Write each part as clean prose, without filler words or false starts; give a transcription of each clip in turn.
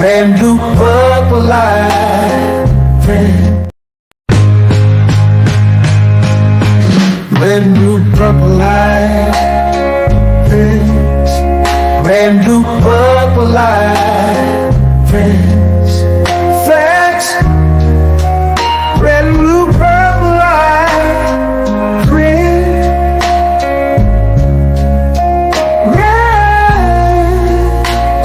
Red, blue, purple light. Red, blue, purple light. Red, blue, purple light. Friends. Red, blue, purple light. Friends. Red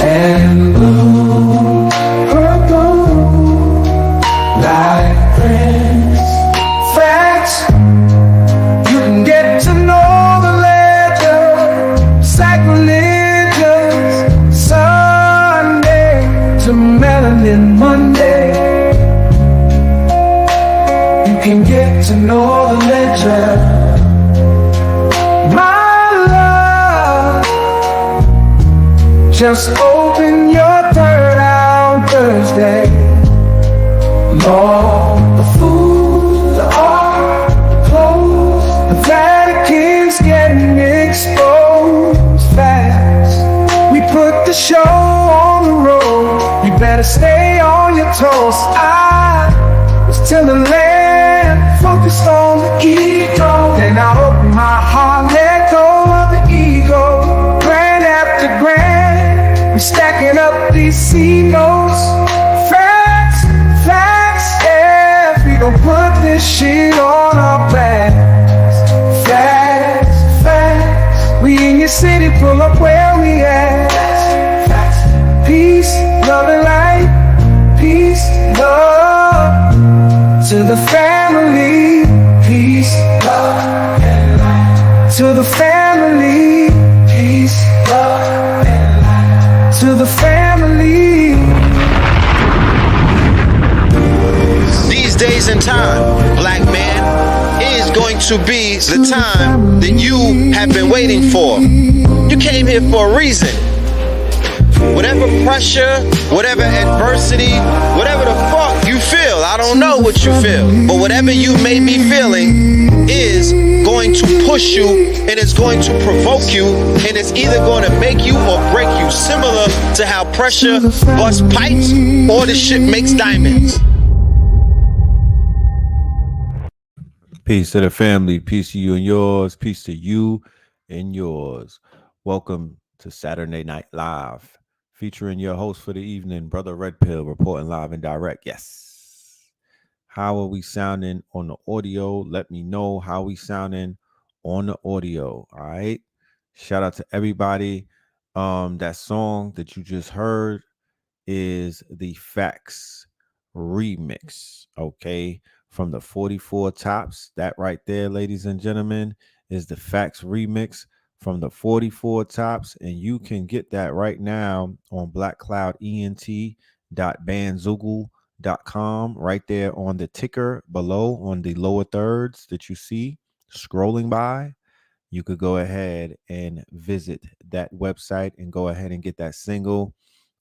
and blue, purple light. Friends. Facts. You can get to know the legend. Sacrilegious. Sunday to melanin Monday. You can get to know the legend. My love, just open your third eye on Thursday. Lord, the food, the art, the clothes, the Vatican's getting exposed fast. We put the show on the road. You better stay on your toes. I was telling land, focused on the ego. Then I open my heart, let go of the ego. Grand after grand, we stacking up these C notes. Facts, yeah, we gon' put this shit on our backs. Facts, we in your city, pull up where we at. Peace, love and light. Peace, love to the family. Peace, love and light to the family. Peace, love and light to the family. These days and time, black man, is going to be the time that you have been waiting for. You came here for a reason. Whatever pressure, whatever adversity, whatever the fuck you feel, I don't know what you feel, but whatever you may be feeling is going to push you, and it's going to provoke you, and it's either going to make you or break you, similar to how pressure busts pipes or the shit makes diamonds. Peace to the family, peace to you and yours, peace to you and yours. Welcome to Saturday Night Live, featuring your host for the evening, Brother Red Pill, reporting live and direct. Yes. How are we sounding on the audio? Let me know how we sounding on the audio. All right. Shout out to everybody. That song that you just heard is the Facts remix. Okay. From the 44 Tops. That right there, ladies and gentlemen, is the Facts remix from the 44 Tops, and you can get that right now on blackcloudent.bandzoogle.com, right there on the ticker below on the lower thirds that you see scrolling by. You could go ahead and visit that website and go ahead and get that single,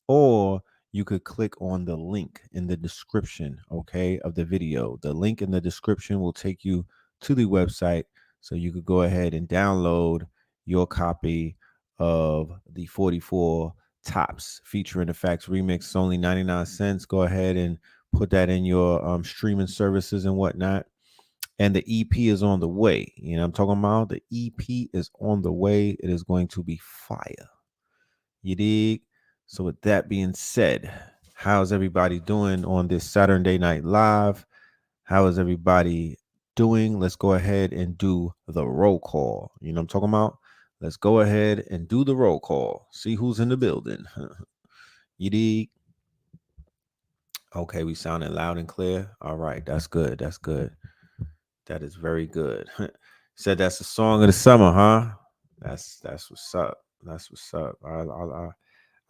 or you could click on the link in the description, okay, of the video. The link in the description will take you to the website, so you could go ahead and download your copy of the 44 Tops featuring the Facts remix. It's only 99 cents. Go ahead and put that in your streaming services and whatnot. And the EP is on the way. You know what I'm talking about? The EP is on the way. It is going to be fire. You dig? So with that being said, how's everybody doing on this Saturday Night Live? How is everybody doing? Let's go ahead and do the roll call. You know what I'm talking about? Let's go ahead and do the roll call. See who's in the building. You dig? Okay, we sounding loud and clear. All right, that's good. That's good. That is very good. Said that's the song of the summer, huh? That's what's up. That's what's up.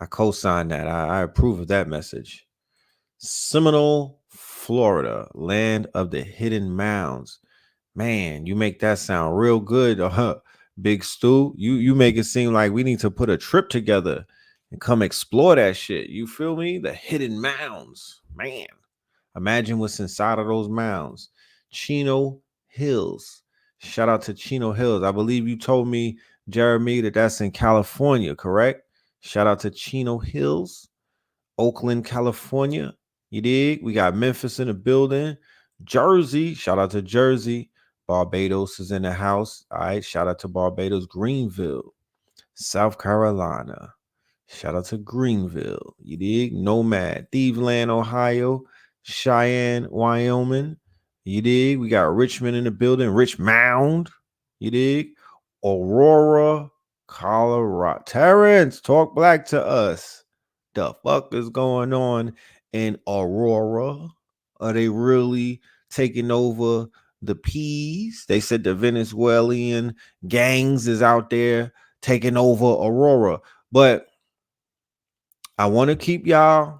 I co-sign that. I approve of that message. Seminole, Florida, land of the hidden mounds. Man, you make that sound real good, Big Stu. You make it seem like we need to put a trip together and come explore that shit. You feel me? The hidden mounds. Man, imagine what's inside of those mounds. Chino Hills. Shout out to Chino Hills. I believe you told me, Jeremy, that's in California, correct? Shout out to Chino Hills. Oakland, California. You dig? We got Memphis in the building. Jersey. Shout out to Jersey. Barbados is in the house. All right. Shout out to Barbados. Greenville, South Carolina. Shout out to Greenville. You dig? Nomad. Thieveland, Ohio. Cheyenne, Wyoming. You dig? We got Richmond in the building. Richmond. You dig? Aurora, Colorado. Terrence, talk black to us. The fuck is going on in Aurora? Are they really taking over the P's? They said the Venezuelan gangs is out there taking over Aurora. But I want to keep y'all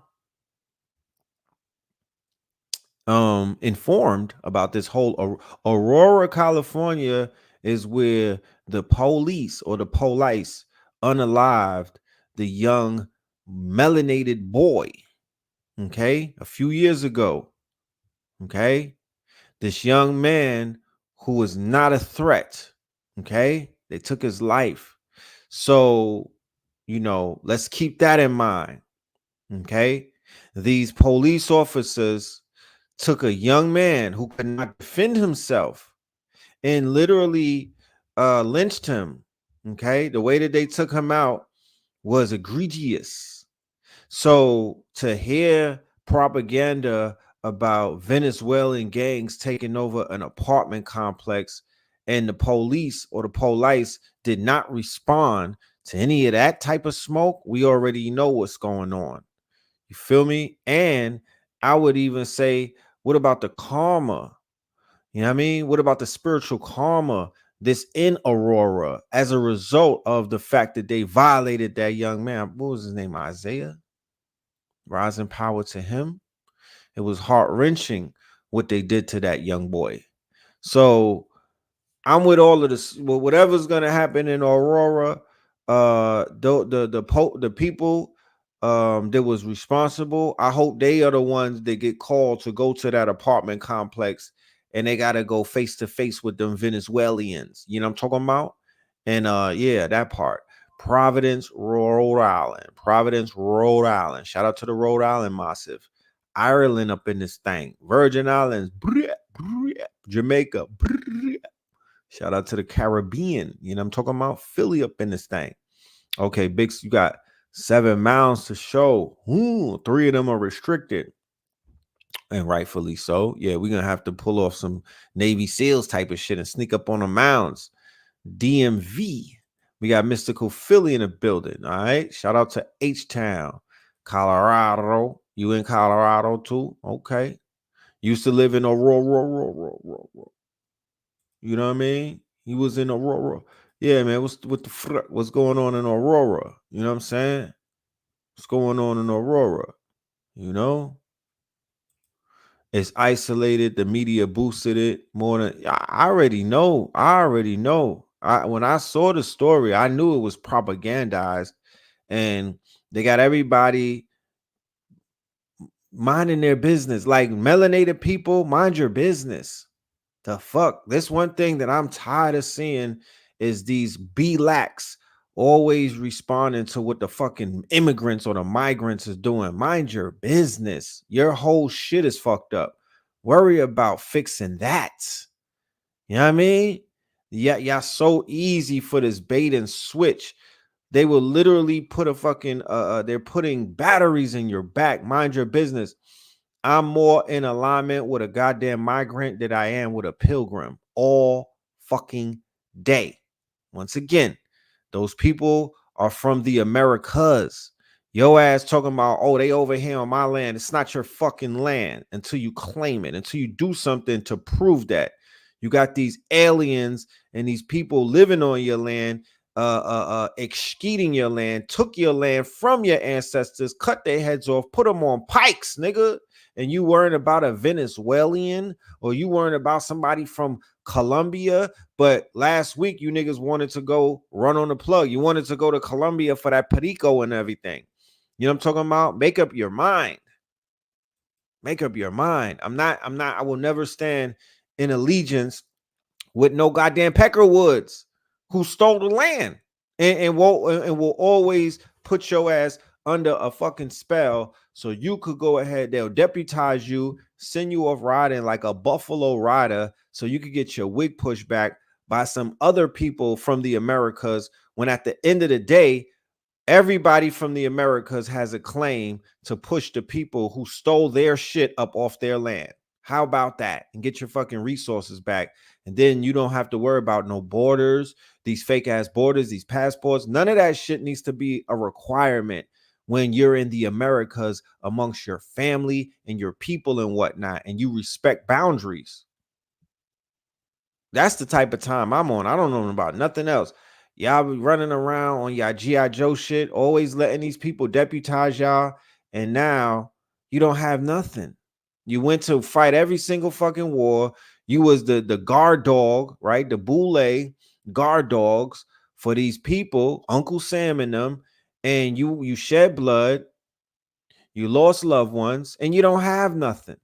informed about this whole Aurora, California is where the police or the police unalived the young melanated boy. Okay, a few years ago. Okay, this young man who was not a threat. Okay, they took his life. So, let's keep that in mind. Okay, these police officers took a young man who could not defend himself and literally lynched him. Okay, the way that they took him out was egregious. So to hear propaganda about Venezuelan gangs taking over an apartment complex and the police or the police did not respond to any of that type of smoke, we already know what's going on. You feel me? And I would even say, what about the karma? You know what I mean? What about the spiritual karma that's in Aurora as a result of the fact that they violated that young man? What was his name? Isaiah? Rising power to him. It was heart-wrenching what they did to that young boy. So I'm with all of this. Well, whatever's gonna happen in Aurora, the people that was responsible, I hope they are the ones that get called to go to that apartment complex and they gotta go face to face with them Venezuelans. You know what I'm talking about? And yeah, that part. Providence, Rhode Island. Providence, Rhode Island. Shout out to the Rhode Island Massive. Ireland up in this thing. Virgin Islands, Jamaica. Shout out to the Caribbean. You know what I'm talking about? Philly up in this thing. Okay, Bix, you got 7 mounds to show. 3 of them are restricted. And rightfully so. Yeah, we're going to have to pull off some Navy SEALs type of shit and sneak up on the mounds. DMV. We got Mystical Philly in the building. All right. Shout out to H-Town, Colorado. You in Colorado too? Okay. Used to live in Aurora. You know what I mean? He was in Aurora. Yeah, man. What's going on in Aurora? You know what I'm saying? What's going on in Aurora? You know? It's isolated. The media boosted it more than I already know. When I saw the story, I knew it was propagandized, and they got everybody minding their business. Like melanated people, mind your business. The fuck? This one thing that I'm tired of seeing is these blacks always responding to what the fucking immigrants or the migrants is doing. Mind your business. Your whole shit is fucked up. Worry about fixing that. You know what I mean? Yeah, y'all so easy for this bait and switch. They will literally put a fucking they're putting batteries in your back. Mind your business. I'm more in alignment with a goddamn migrant than I am with a pilgrim all fucking day. Once again, those people are from the Americas. Yo ass talking about, oh, they over here on my land. It's not your fucking land until you claim it, until you do something to prove that. You got these aliens and these people living on your land, exceeding your land, took your land from your ancestors, cut their heads off, put them on pikes, nigga. And you weren't about a Venezuelan or you weren't about somebody from Colombia. But last week, you niggas wanted to go run on the plug. You wanted to go to Colombia for that perico and everything. You know what I'm talking about? Make up your mind. Make up your mind. I will never stand in allegiance with no goddamn Peckerwoods who stole the land and will always put your ass under a fucking spell so you could go ahead. They'll deputize you, send you off riding like a buffalo rider so you could get your wig pushed back by some other people from the Americas, when at the end of the day, everybody from the Americas has a claim to push the people who stole their shit up off their land. How about that? And get your fucking resources back. And then you don't have to worry about no borders, these fake ass borders, these passports. None of that shit needs to be a requirement when you're in the Americas amongst your family and your people and whatnot, and you respect boundaries. That's the type of time I'm on. I don't know about nothing else. Y'all be running around on y'all G.I. Joe shit, always letting these people deputize y'all. And now you don't have nothing. You went to fight every single fucking war. You was the guard dog, right? The boule guard dogs for these people, Uncle Sam and them. And you shed blood. You lost loved ones, and you don't have nothing.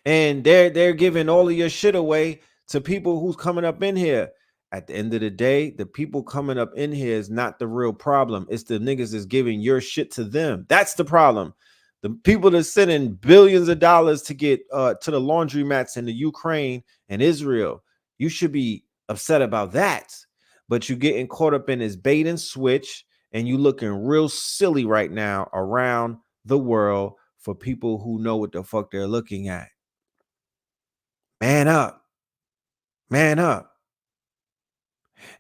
And they're giving all of your shit away to people who's coming up in here. At the end of the day, the people coming up in here is not the real problem. It's the niggas that's giving your shit to them. That's the problem. The people that's sending billions of dollars to get to the laundromats in the Ukraine and Israel. You should be upset about that. But you getting caught up in this bait and switch, and you looking real silly right now around the world for people who know what the fuck they're looking at. Man up. Man up.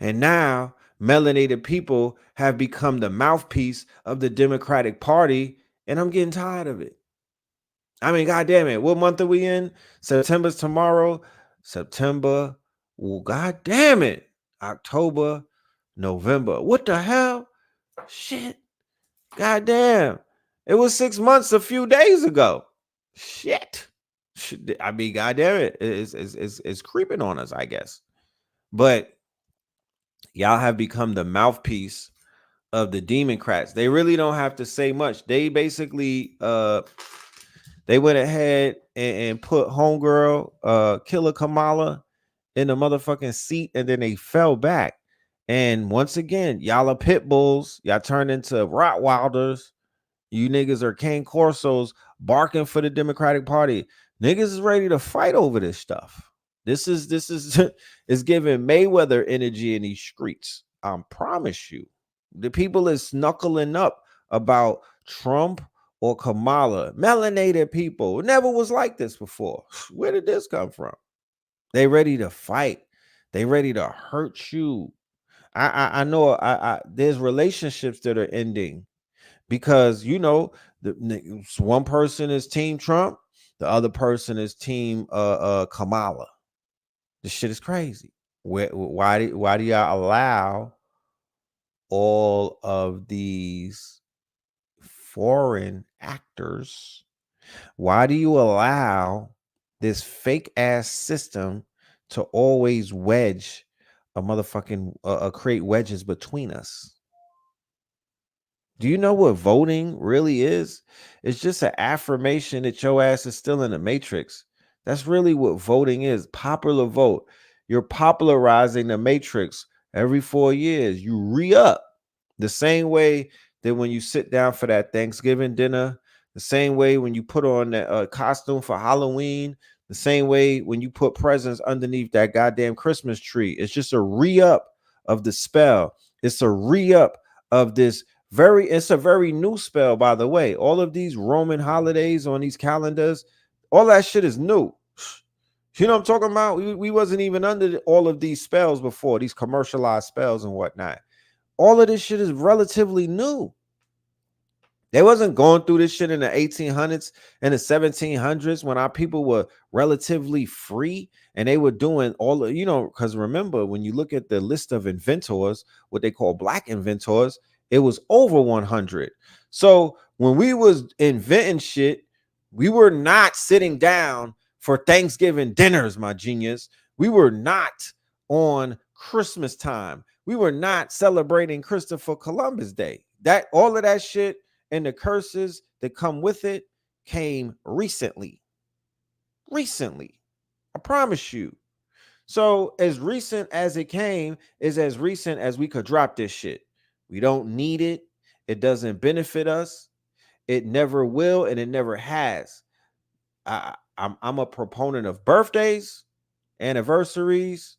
And now melanated people have become the mouthpiece of the Democratic Party, and I'm getting tired of it. I mean, goddamn it. What month are we in? September's tomorrow. September. Well, goddamn it. October, November. What the hell? Shit. Goddamn. It was 6 months a few days ago. Shit. I mean, goddamn it. It's creeping on us, I guess. But y'all have become the mouthpiece of the Democrats. They really don't have to say much. They basically they went ahead and put homegirl Killer Kamala in the motherfucking seat, and then they fell back. And once again, y'all are pit bulls. Y'all turned into Rottweilers. You niggas are cane corsos barking for the Democratic Party. Niggas is ready to fight over this stuff. This is is giving Mayweather energy in these streets. I promise you. The people is knuckling up about Trump or Kamala. Melanated people. It never was like this before. Where did this come from? They ready to fight. They ready to hurt you. I know there's relationships that are ending because one person is team Trump, the other person is team Kamala. This shit is crazy. Why do y'all allow all of these foreign actors? Why do you allow this fake ass system to always wedge a motherfucking create wedges between us? Do you know what voting really is? It's just an affirmation that your ass is still in the matrix. That's really what voting is. Popular vote. You're popularizing the matrix every 4 years. You re-up the same way that when you sit down for that Thanksgiving dinner, the same way when you put on that costume for Halloween, the same way when you put presents underneath that goddamn Christmas tree. It's just a re-up of the spell. It's a re-up of this it's a very new spell, by the way. All of these Roman holidays on these calendars, all that shit is new. You know what I'm talking about? We wasn't even under all of these spells before, these commercialized spells and whatnot. All of this shit is relatively new. They wasn't going through this shit in the 1800s and the 1700s when our people were relatively free and they were doing all of, because remember, when you look at the list of inventors, what they call black inventors, it was over 100. So when we was inventing shit, we were not sitting down for Thanksgiving dinners, my genius. We were not on Christmas time. We were not celebrating Christopher Columbus Day. That all of that shit and the curses that come with it came recently. Recently. I promise you. So as recent as it came is as recent as we could drop this shit. We don't need it. It doesn't benefit us. It never will, and it never has. I'm a proponent of birthdays, anniversaries,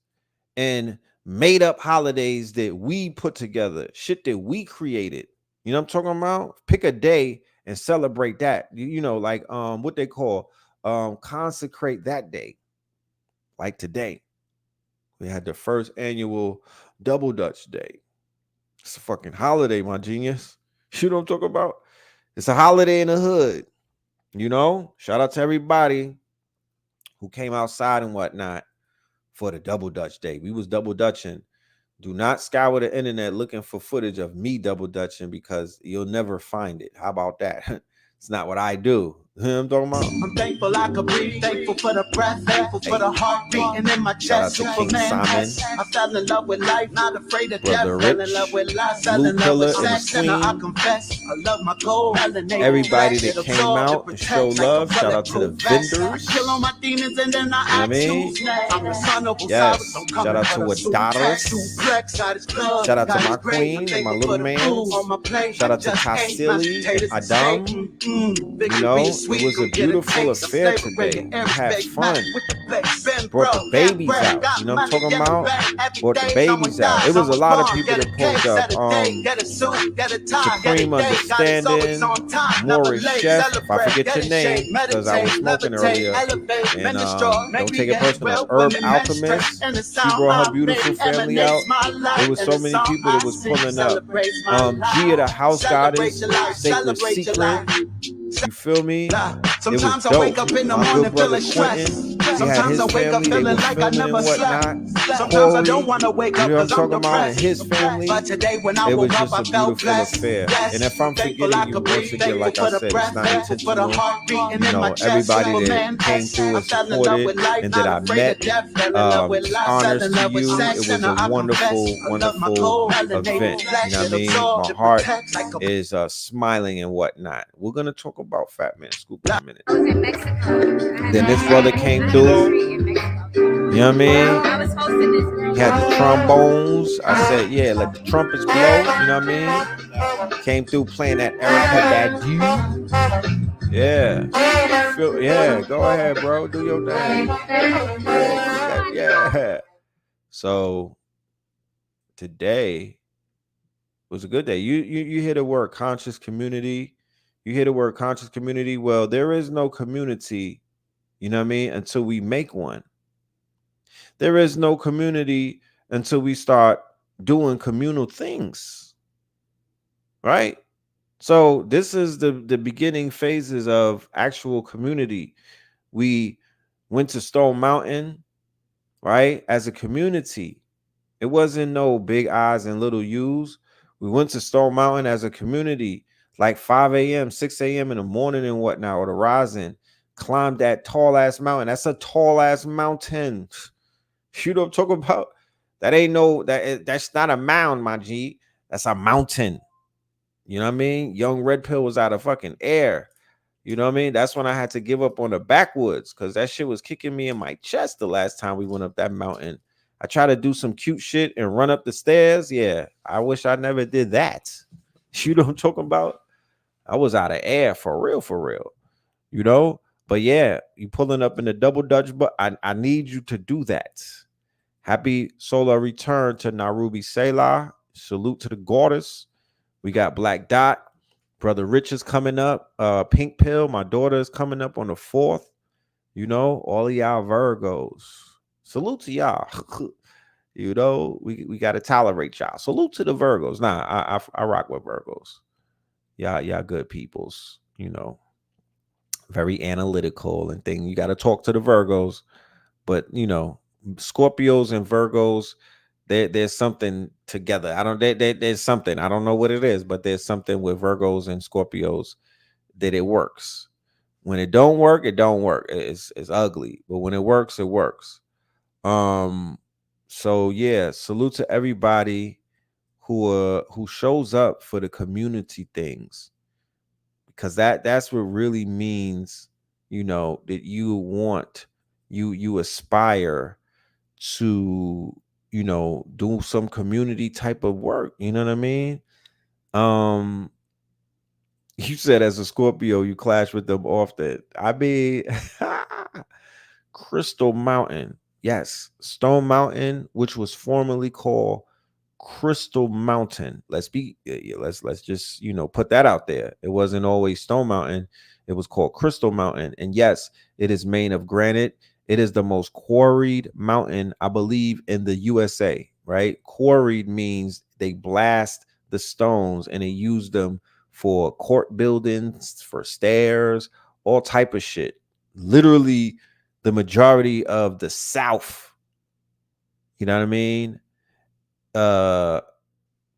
and made up holidays that we put together, shit that we created. You know what I'm talking about? Pick a day and celebrate that. You know, like what they call consecrate that day. Like today, we had the first annual Double Dutch Day. It's a fucking holiday, my genius. You know what I'm talking about? It's a holiday in the hood. You know, shout out to everybody who came outside and whatnot for the Double Dutch Day. We was double dutching. Do not scour the internet looking for footage of me double dutching because you'll never find it. How about that? It's not what I do. You know what I'm talking about? I'm thankful I could breathe, thankful for the breath, thankful for the heart beating in my chest. Shout out to King Simon. I fell in love with life, not afraid of death. Brother Fell in Rich, love with life, fell Blue in love Pillar, with and the sex, and I Queen. confess, I love my gold. Everybody that came out and showed love. Shout out to the vendors. Kill all my demons and then I I mean, I'm the son of yes. Osiris. I'm Shout out to Adonis. Shout out to my queen and my little man. Shout out to Tassili and Adam. You know, it was a beautiful affair today. We had fun. Brought the babies out. You know what I'm talking about? Brought the babies out. It was a lot of people that pulled up. Supreme Understanding, Morris Chef, if I forget your name, because I was smoking earlier. And don't take it personal. Herb Alchemist, she brought her beautiful family out. There was so many people that was pulling up. Gia the House Goddess, Sacred Secret. You feel me? It was dope. My good brother Quentin, he had his family, they was filming and whatnot. Corey, you know what I'm talking about, and his family. It was just a beautiful affair. And if I'm forgetting you, once again, like I said, it's not intentional. You know, everybody that came through and supported and that I met, honors to you. It was a wonderful, wonderful event. You know what I mean? My heart is smiling and whatnot. We're going to talk about Fat Man Scoop in a minute. Then this brother came through. You know what I mean? He had the trombones. I said, yeah, let the trumpets blow. You know what I mean? Came through playing that Erica Badu. Yeah. Yeah, go ahead, bro. Do your thing. Yeah. So today was a good day. You hear the word conscious community. You hear the word conscious community. Well, there is no community, you know what I mean, until we make one. There is no community until we start doing communal things, right? So this is the beginning phases of actual community. We went to Stone Mountain, right, as a community. It wasn't no big I's and little U's. We went to Stone Mountain as a community, like 5 a.m., 6 a.m. in the morning and whatnot, or the rising. Climbed that tall ass mountain. That's a tall ass mountain. You know what I'm talking about? That ain't no, that's not a mound, my G. That's a mountain. You know what I mean? Young Red Pill was out of fucking air. You know what I mean? That's when I had to give up on the backwoods because that shit was kicking me in my chest the last time we went up that mountain. I tried to do some cute shit and run up the stairs. Yeah, I wish I never did that. You know what I'm talking about? I was out of air for real. You know? But yeah, you pulling up in the double dutch, but I need you to do that. Happy solar return to Narubi Selah. Salute to the goddess. We got Black Dot. Brother Rich is coming up. Pink Pill, my daughter, is coming up on the 4th. You know, all of y'all Virgos. Salute to y'all. You know, we got to tolerate y'all. Salute to the Virgos. Nah, I rock with Virgos. Y'all good peoples, you know. Very analytical and thing. You got to talk to the Virgos. But, you know, Scorpios and Virgos, there's something together. There's something. I don't know what it is, but there's something with Virgos and Scorpios that it works. When it don't work, it don't work. It's ugly. But when it works, it works. So yeah, salute to everybody who shows up for the community things. Because that's what really means, you know, that you aspire to, you know, do some community type of work. You know what I mean? You said as a Scorpio, you clash with them often. I mean, Crystal Mountain. Yes, Stone Mountain, which was formerly called Crystal Mountain. Let's just, put that out there. It wasn't always Stone Mountain. It was called Crystal Mountain. And yes, it is made of granite. It is the most quarried mountain, I believe, in the USA, right? Quarried means they blast the stones and they use them for court buildings, for stairs, all type of shit. Literally the majority of the South, you know what I mean? Uh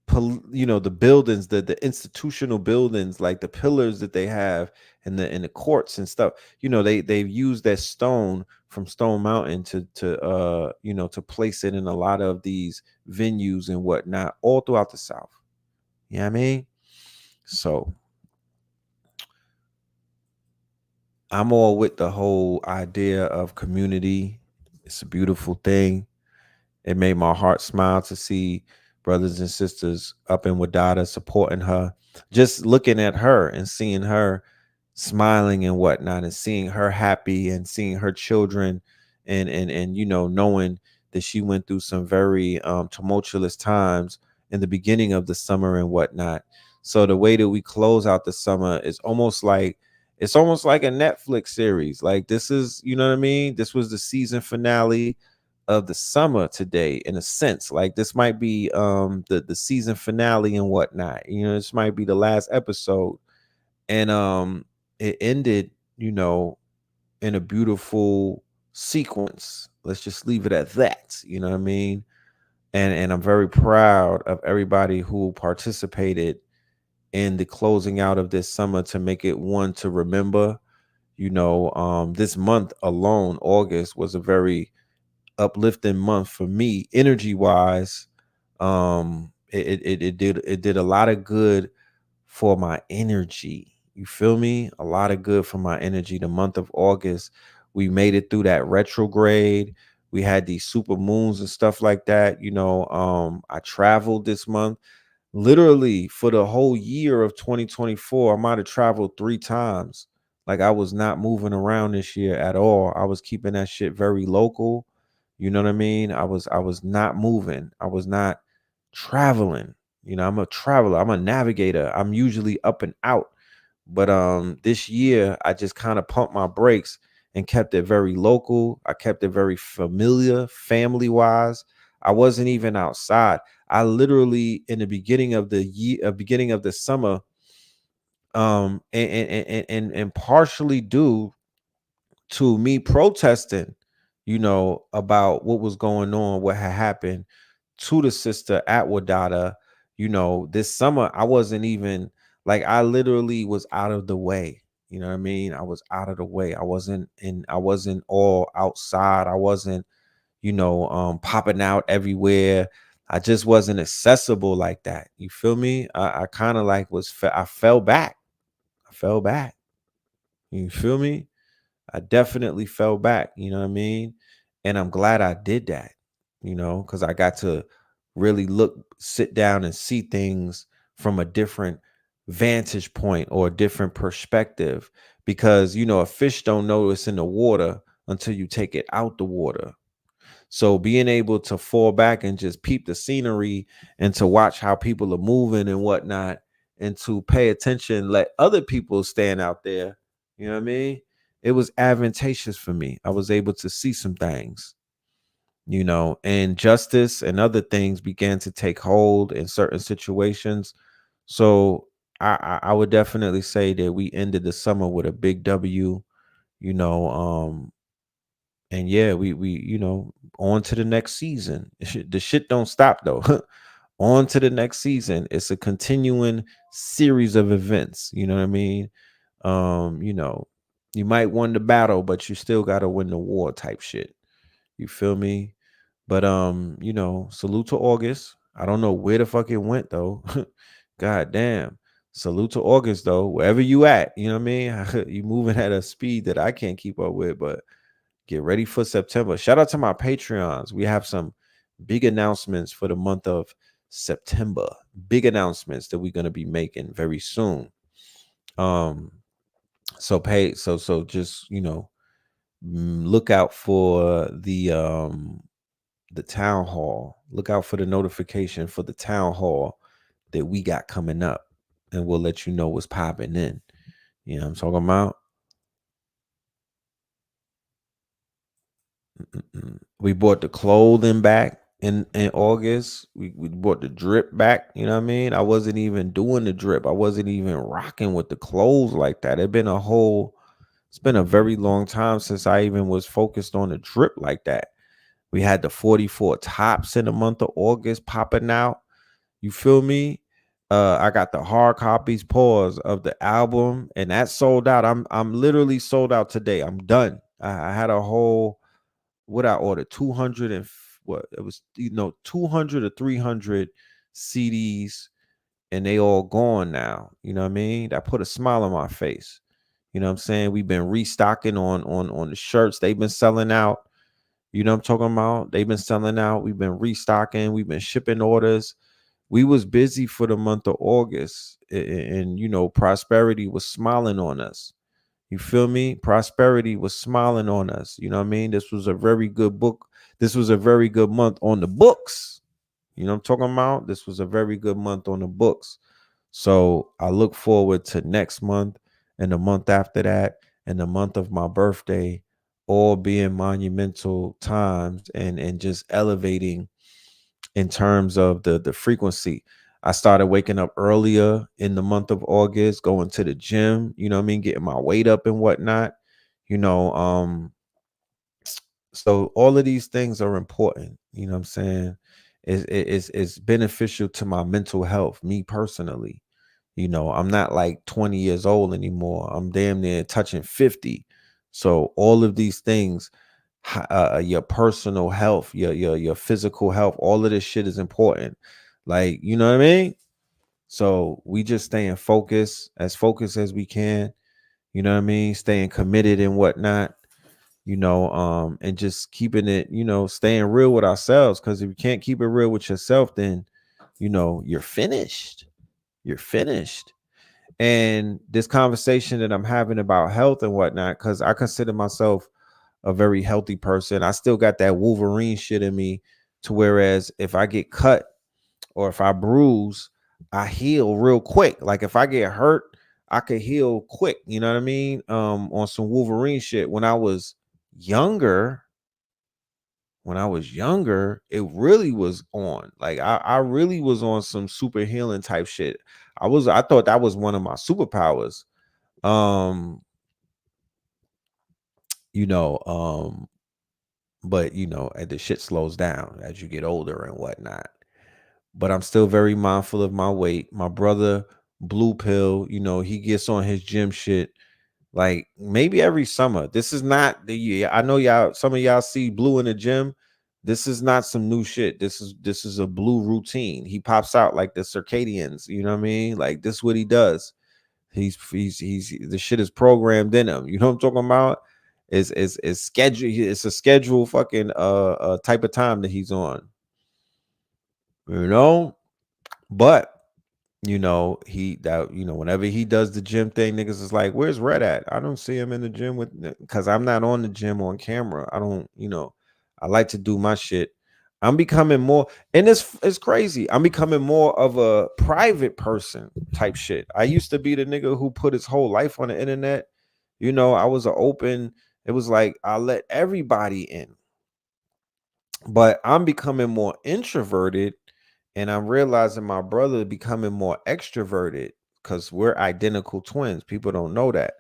the buildings, the institutional buildings, like the pillars that they have in the courts and stuff, they've used that stone from Stone Mountain to place it in a lot of these venues and whatnot all throughout the South. You know what I mean? So I'm all with the whole idea of community. It's a beautiful thing. It made my heart smile to see brothers and sisters up in Wadata supporting her. Just looking at her and seeing her smiling and whatnot, and seeing her happy, and seeing her children, and knowing that she went through some very tumultuous times in the beginning of the summer and whatnot. So the way that we close out the summer is almost like a Netflix series. Like, this is, you know what I mean? This was the season finale of the summer today, in a sense. Like, this might be the season finale and whatnot. This might be the last episode. And it ended, in a beautiful sequence. Let's just leave it at that. You know what I mean? And I'm very proud of everybody who participated in the closing out of this summer to make it one to remember. This month alone, August, was a very uplifting month for me, energy wise. It did a lot of good for my energy. You feel me? A lot of good for my energy. The month of August, we made it through that retrograde. We had these super moons and stuff like that. I traveled this month. Literally, for the whole year of 2024, I might have traveled 3 times. Like, I was not moving around this year at all. I was keeping that shit very local. You know what I mean? I was not moving. I was not traveling. I'm a traveler. I'm a navigator. I'm usually up and out. But this year I just kind of pumped my brakes and kept it very local. I kept it very familiar, family wise. I wasn't even outside. I literally, in the beginning of the year, beginning of the summer, and partially due to me protesting, about what was going on, what had happened to the sister at Wadata. This summer I wasn't even, like, I literally was out of the way. You know what I mean? I was out of the way. I wasn't all outside. I wasn't, popping out everywhere. I just wasn't accessible like that. You feel me? I kind of like I fell back. I fell back. You feel me? I definitely fell back, you know what I mean? And I'm glad I did that, because I got to really sit down and see things from a different vantage point or a different perspective. Because, a fish don't know it's in the water until you take it out the water. So being able to fall back and just peep the scenery and to watch how people are moving and whatnot, and to pay attention, let other people stand out there, you know what I mean? It was advantageous for me. I was able to see some things, and justice and other things began to take hold in certain situations. So I would definitely say that we ended the summer with a big W, you know, and yeah, we on to the next season. The shit don't stop though. On to the next season. It's a continuing series of events. You know what I mean? Um, you know, you might win the battle, but you still gotta win the war type shit. You feel me? But salute to August. I don't know where the fuck it went though. God damn. Salute to August though. Wherever you at, you know what I mean? You moving at a speed that I can't keep up with, but get ready for September. Shout out to my Patreons. We have some big announcements for the month of September. Big announcements that we're going to be making very soon. Um, so just look out for the town hall. Look out for the notification for the town hall that we got coming up, and we'll let you know what's popping in. You know what I'm talking about? We bought the clothing back in August. We bought the drip back. You know what I mean? I wasn't even doing the drip. I wasn't even rocking with the clothes like that. It's been a very long time since I even was focused on the drip like that. We had the 44 tops in the month of August popping out. You feel me? I got the hard copies pause of the album, and that sold out. I'm literally sold out today. I'm done. I had a whole what I ordered 200 and what it was 200 or 300 CDs, and they all gone now. You know what I mean? That put a smile on my face. You know what I'm saying? We've been restocking on the shirts. They've been selling out. You know what I'm talking about? They've been selling out. We've been restocking. We've been shipping orders. We was busy for the month of August, and prosperity was smiling on us. You feel me? Prosperity was smiling on us. You know what I mean? This was a very good book. This was a very good month on the books. You know what I'm talking about? This was a very good month on the books. So I look forward to next month and the month after that and the month of my birthday, all being monumental times and just elevating in terms of the frequency. I started waking up earlier in the month of August, going to the gym, you know what I mean, getting my weight up and whatnot. You know, so all of these things are important, you know what I'm saying? It's beneficial to my mental health, me personally. I'm not like 20 years old anymore. I'm damn near touching 50. So all of these things, your personal health, your physical health, all of this shit is important. Like, you know what I mean? So we just staying focused as we can, you know what I mean? Staying committed and whatnot, and just keeping it, staying real with ourselves. Cause if you can't keep it real with yourself, then you're finished. You're finished. And this conversation that I'm having about health and whatnot, because I consider myself a very healthy person. I still got that Wolverine shit in me, to whereas if I get cut or if I bruise, I heal real quick. Like if I get hurt, I could heal quick. You know what I mean? On some Wolverine shit. Younger, when I was younger, it really was on. Like I really was on some super healing type shit. I thought that was one of my superpowers. Um, you know, but the shit slows down as you get older and whatnot. But I'm still very mindful of my weight. My brother, Blue Pill, he gets on his gym shit like maybe every summer. This is not the year. I know y'all, some of y'all see Blue in the gym. This is not some new shit. This is a Blue routine. He pops out like the circadians, you know what I mean? Like this is what he does. He's the shit is programmed in him. You know what I'm talking about? Is schedule. It's a schedule fucking type of time that he's on. But whenever he does the gym thing, niggas is like, where's Red at? I don't see him in the gym because I'm not on the gym on camera. I don't, I like to do my shit. I'm becoming more, and it's crazy. I'm becoming more of a private person type shit. I used to be the nigga who put his whole life on the internet. I was it was like I let everybody in. But I'm becoming more introverted, and I'm realizing my brother becoming more extroverted because we're identical twins. People don't know that,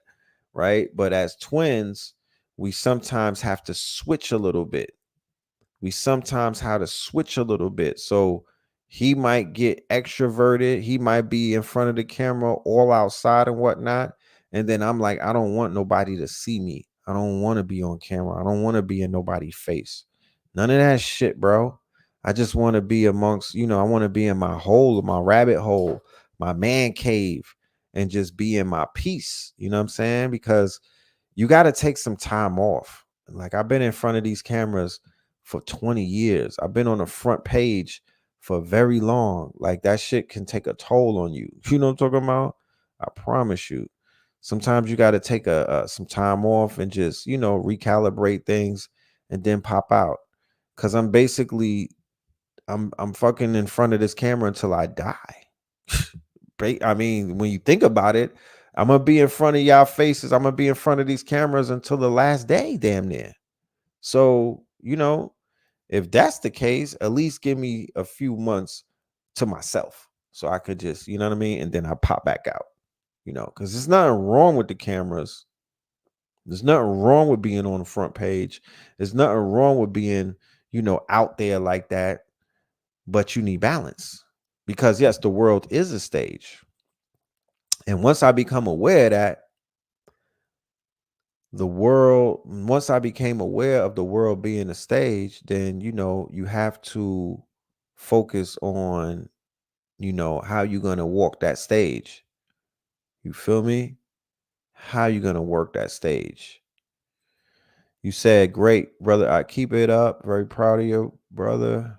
right? But as twins, we sometimes have to switch a little bit. We sometimes have to switch a little bit. So he might get extroverted. He might be in front of the camera all outside and whatnot. And then I'm like, I don't want nobody to see me. I don't want to be on camera. I don't want to be in nobody's face. None of that shit, bro. I just want to be amongst, I want to be in my hole, my rabbit hole, my man cave, and just be in my peace. You know what I'm saying? Because you got to take some time off. Like I've been in front of these cameras for 20 years. I've been on the front page for very long. Like that shit can take a toll on you. You know what I'm talking about? I promise you. Sometimes you got to take some time off and just, recalibrate things and then pop out. Cause I'm fucking in front of this camera until I die. I mean, when you think about it, I'm gonna be in front of y'all faces. I'm gonna be in front of these cameras until the last day, damn near. So, if that's the case, at least give me a few months to myself so I could just, you know what I mean? And then I pop back out, because there's nothing wrong with the cameras. There's nothing wrong with being on the front page. There's nothing wrong with being, out there like that, but you need balance because, yes, the world is a stage. And once I become aware that once I became aware of the world being a stage, then, you have to focus on, how you're going to walk that stage. You feel me? How you going to work that stage? You said, great, brother. I keep it up. Very proud of you, brother.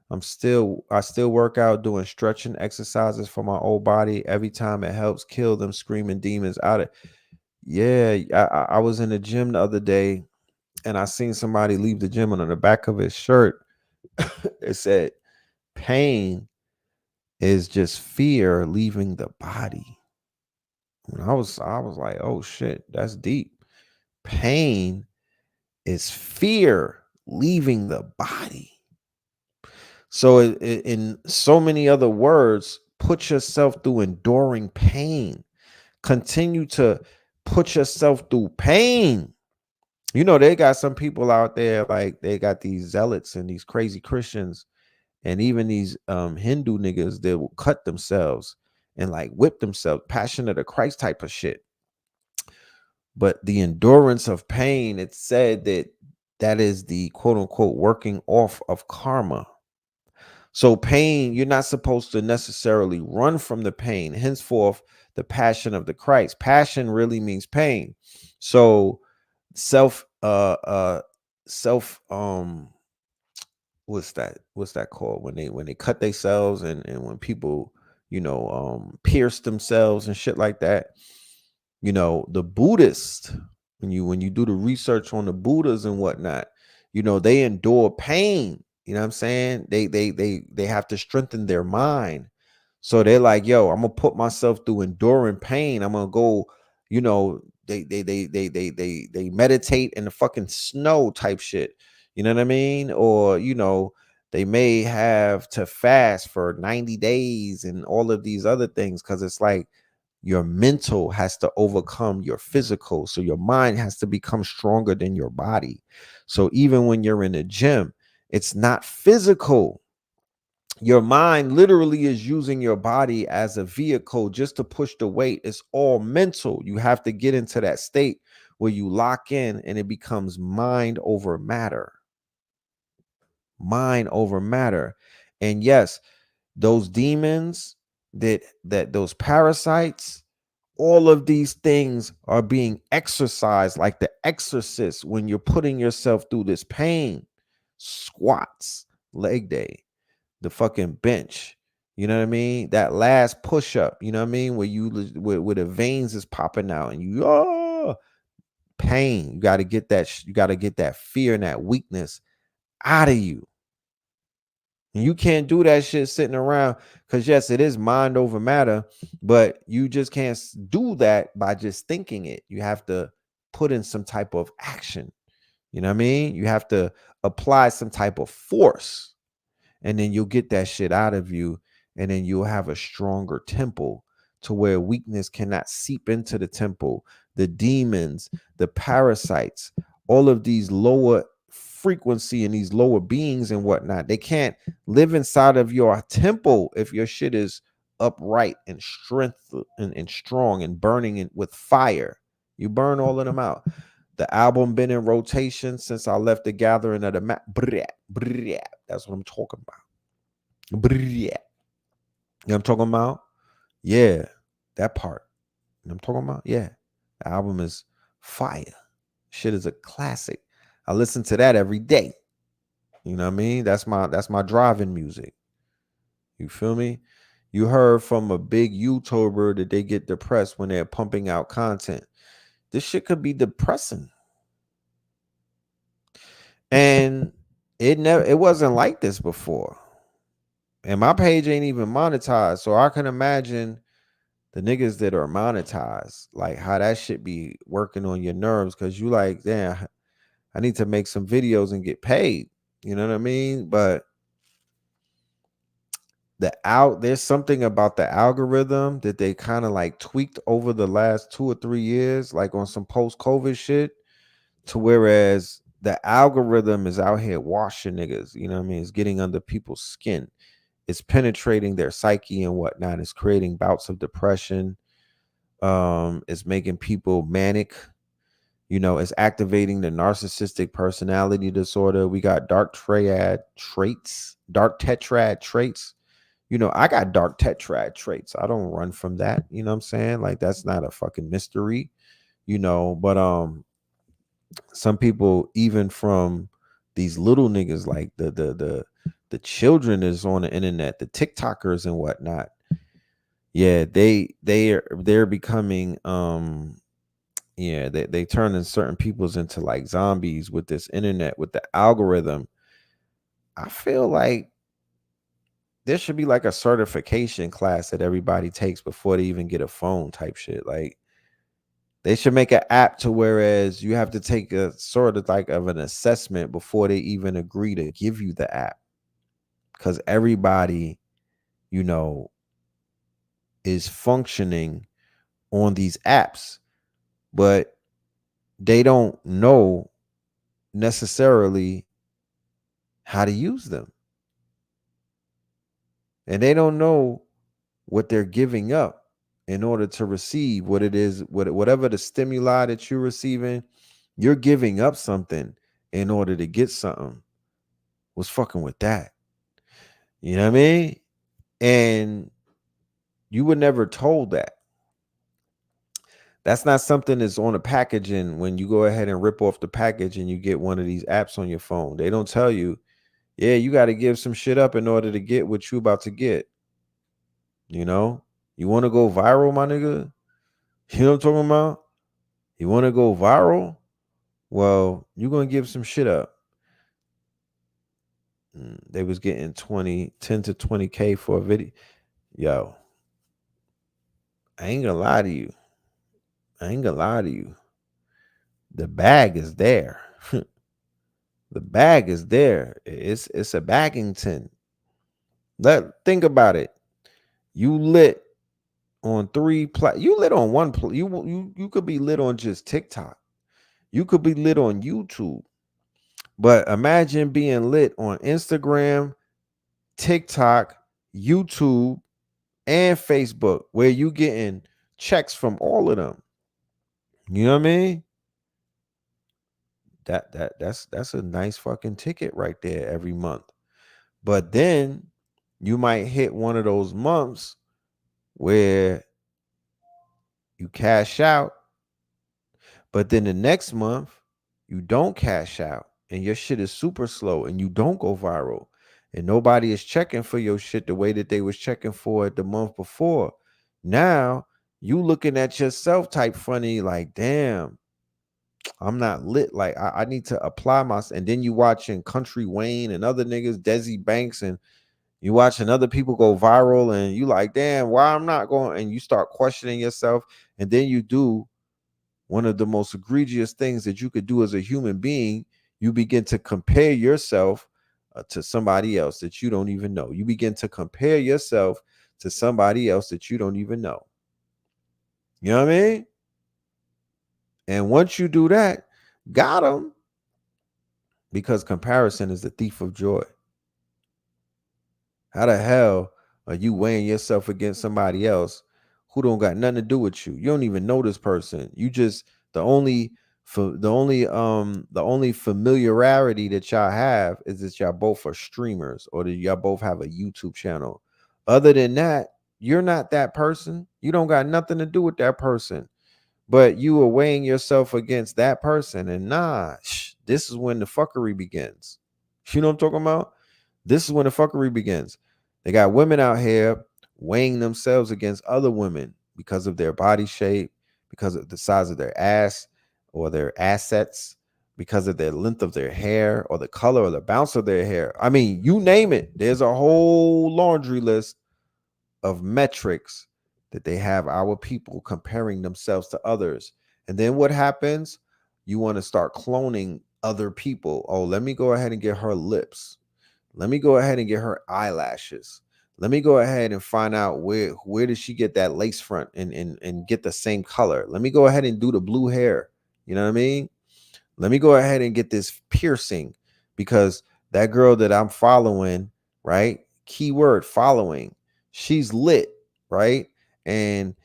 I still work out doing stretching exercises for my old body. Every time it helps kill them screaming demons out of. Yeah, I was in the gym the other day and I seen somebody leave the gym and on the back of his shirt it said pain is just fear leaving the body. And I was like, oh shit, that's deep. Pain is fear leaving the body. So in so many other words, put yourself through enduring pain. Continue to put yourself through pain. They got some people out there, like they got these zealots and these crazy Christians and even these Hindu niggas that will cut themselves and like whip themselves, passion of the Christ type of shit. But the endurance of pain, it's said that is the quote unquote working off of karma. So pain, you're not supposed to necessarily run from the pain. Henceforth, the passion of the Christ. Passion really means pain. So self self what's that called when they cut themselves and when people pierce themselves and shit like that. The Buddhists, when you do the research on the Buddhas and whatnot, they endure pain. You know what I'm saying? They have to strengthen their mind. So they're like, yo, I'm gonna put myself through enduring pain. I'm gonna go, they meditate in the fucking snow type shit. You know what I mean? Or, they may have to fast for 90 days and all of these other things because it's like your mental has to overcome your physical. So your mind has to become stronger than your body. So even when you're in a gym, it's not physical. Your mind literally is using your body as a vehicle just to push the weight. It's all mental. You have to get into that state where you lock in and it becomes mind over matter. Mind over matter. And yes, those demons, that those parasites, all of these things are being exercised like the exorcist when you're putting yourself through this pain. Squats, leg day, the fucking bench, you know what I mean? That last push up, you know what I mean? Where the veins is popping out and pain. You got to get that fear and that weakness out of you. And you can't do that shit sitting around because, yes, it is mind over matter, but you just can't do that by just thinking it. You have to put in some type of action. You know what I mean? You have to apply some type of force, and then you'll get that shit out of you, and then you'll have a stronger temple to where weakness cannot seep into the temple. The demons, the parasites, all of these lower frequency and these lower beings and whatnot, they can't live inside of your temple if your shit is upright and strength and strong and burning with fire. You burn all of them out. The album been in rotation since I left the gathering of the map. That's what I'm talking about. You know what I'm talking about? Yeah, that part. You know what I'm talking about? Yeah. The album is fire. Shit is a classic. I listen to that every day. You know what I mean? That's my driving music. You feel me? You heard from a big YouTuber that they get depressed when they're pumping out content. This shit could be depressing. And it wasn't like this before. And my page ain't even monetized. So I can imagine the niggas that are monetized, like how that shit be working on your nerves, because you like, damn, I need to make some videos and get paid. You know what I mean? But there's something about the algorithm that they kind of like tweaked over the last 2 or 3 years, like on some post-COVID shit, to whereas the algorithm is out here washing niggas. You know what I mean? It's getting under people's skin. It's penetrating their psyche and whatnot. It's creating bouts of depression. It's making people manic. You know, it's activating the narcissistic personality disorder. We got dark tetrad traits. You know, I got dark tetrad traits. I don't run from that. You know what I'm saying? Like, that's not a fucking mystery, you know, but some people, even from these little niggas, like the children is on the internet, the TikTokers and whatnot. Yeah, they're becoming yeah, they turning certain peoples into like zombies with this internet, with the algorithm. I feel like there should be like a certification class that everybody takes before they even get a phone type shit. Like, they should make an app to whereas you have to take a sort of like of an assessment before they even agree to give you the app. Because everybody, you know, is functioning on these apps, but they don't know necessarily how to use them. And they don't know what they're giving up in order to receive what it is, whatever the stimuli that you're receiving, you're giving up something in order to get something. Was fucking with that. You know what I mean? And you were never told that. That's not something that's on the packaging when you go ahead and rip off the package and you get one of these apps on your phone. They don't tell you, yeah, you got to give some shit up in order to get what you about to get. You know? You want to go viral, my nigga? You know what I'm talking about? You want to go viral? Well, you're going to give some shit up. They was getting 10 to 20K for a video. Yo, I ain't gonna lie to you. The bag is there. The bag is there. It's a baggington. Think about it. You lit on you lit on one you could be lit on just TikTok. You could be lit on YouTube. But imagine being lit on Instagram, TikTok, YouTube, and Facebook, where you getting checks from all of them. You know what I mean? That's a nice fucking ticket right there every month. But then you might hit one of those months where you cash out, but then the next month you don't cash out and your shit is super slow and you don't go viral and nobody is checking for your shit the way that they was checking for it the month before. Now you looking at yourself type funny, like, damn, I'm not lit. Like, I need to apply myself. And then you watching Country Wayne and other niggas, Desi Banks, and you watching other people go viral, and you like, damn, why I'm not going? And you start questioning yourself, and then you do one of the most egregious things that you could do as a human being. You begin to compare yourself to somebody else that you don't even know. You begin to compare yourself to somebody else that you don't even know. You know what I mean? And once you do that, got them. Because comparison is the thief of joy. How the hell are you weighing yourself against somebody else who don't got nothing to do with you? You don't even know this person. You just the only familiarity that y'all have is that y'all both are streamers or that y'all both have a YouTube channel. Other than that, you're not that person. You don't got nothing to do with that person. But you are weighing yourself against that person, and this is when the fuckery begins. You know what I'm talking about? This is when the fuckery begins. They got women out here weighing themselves against other women because of their body shape, because of the size of their ass or their assets, because of the length of their hair or the color or the bounce of their hair. I mean, you name it. There's a whole laundry list of metrics that they have our people comparing themselves to others. And then what happens? You want to start cloning other people. Oh, let me go ahead and get her lips. Let me go ahead and get her eyelashes. Let me go ahead and find out where did she get that lace front and get the same color. Let me go ahead and do the blue hair. You know what I mean? Let me go ahead and get this piercing because that girl that I'm following, right? Keyword following, she's lit, right? And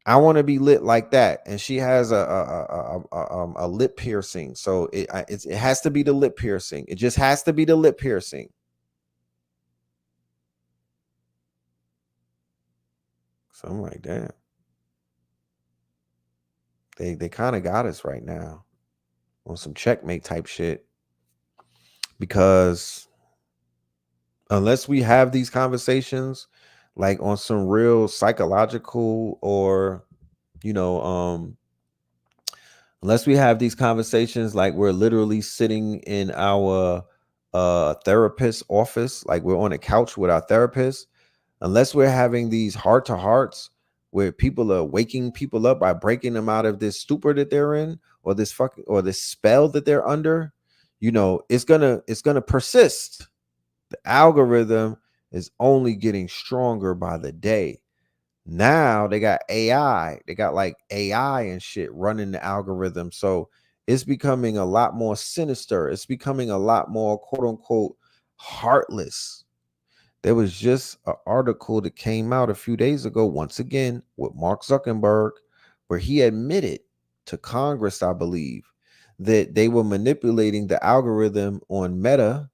I want to be lit like that. And she has a lip piercing, so it has to be the lip piercing. It just has to be the lip piercing. So I'm like, damn, they kind of got us right now on some checkmate type shit because unless we have these conversations like on some real psychological or you know unless we have these conversations like we're literally sitting in our therapist office, like we're on a couch with our therapist, unless we're having these heart to hearts where people are waking people up by breaking them out of this stupor that they're in or this fucking or this spell that they're under, it's gonna persist. The algorithm is only getting stronger by the day. Now they got AI, they got like AI and shit running the algorithm. So it's becoming a lot more sinister. It's becoming a lot more quote unquote heartless. There was just an article that came out a few days ago, once again, with Mark Zuckerberg, where he admitted to Congress, I believe, that they were manipulating the algorithm on Meta,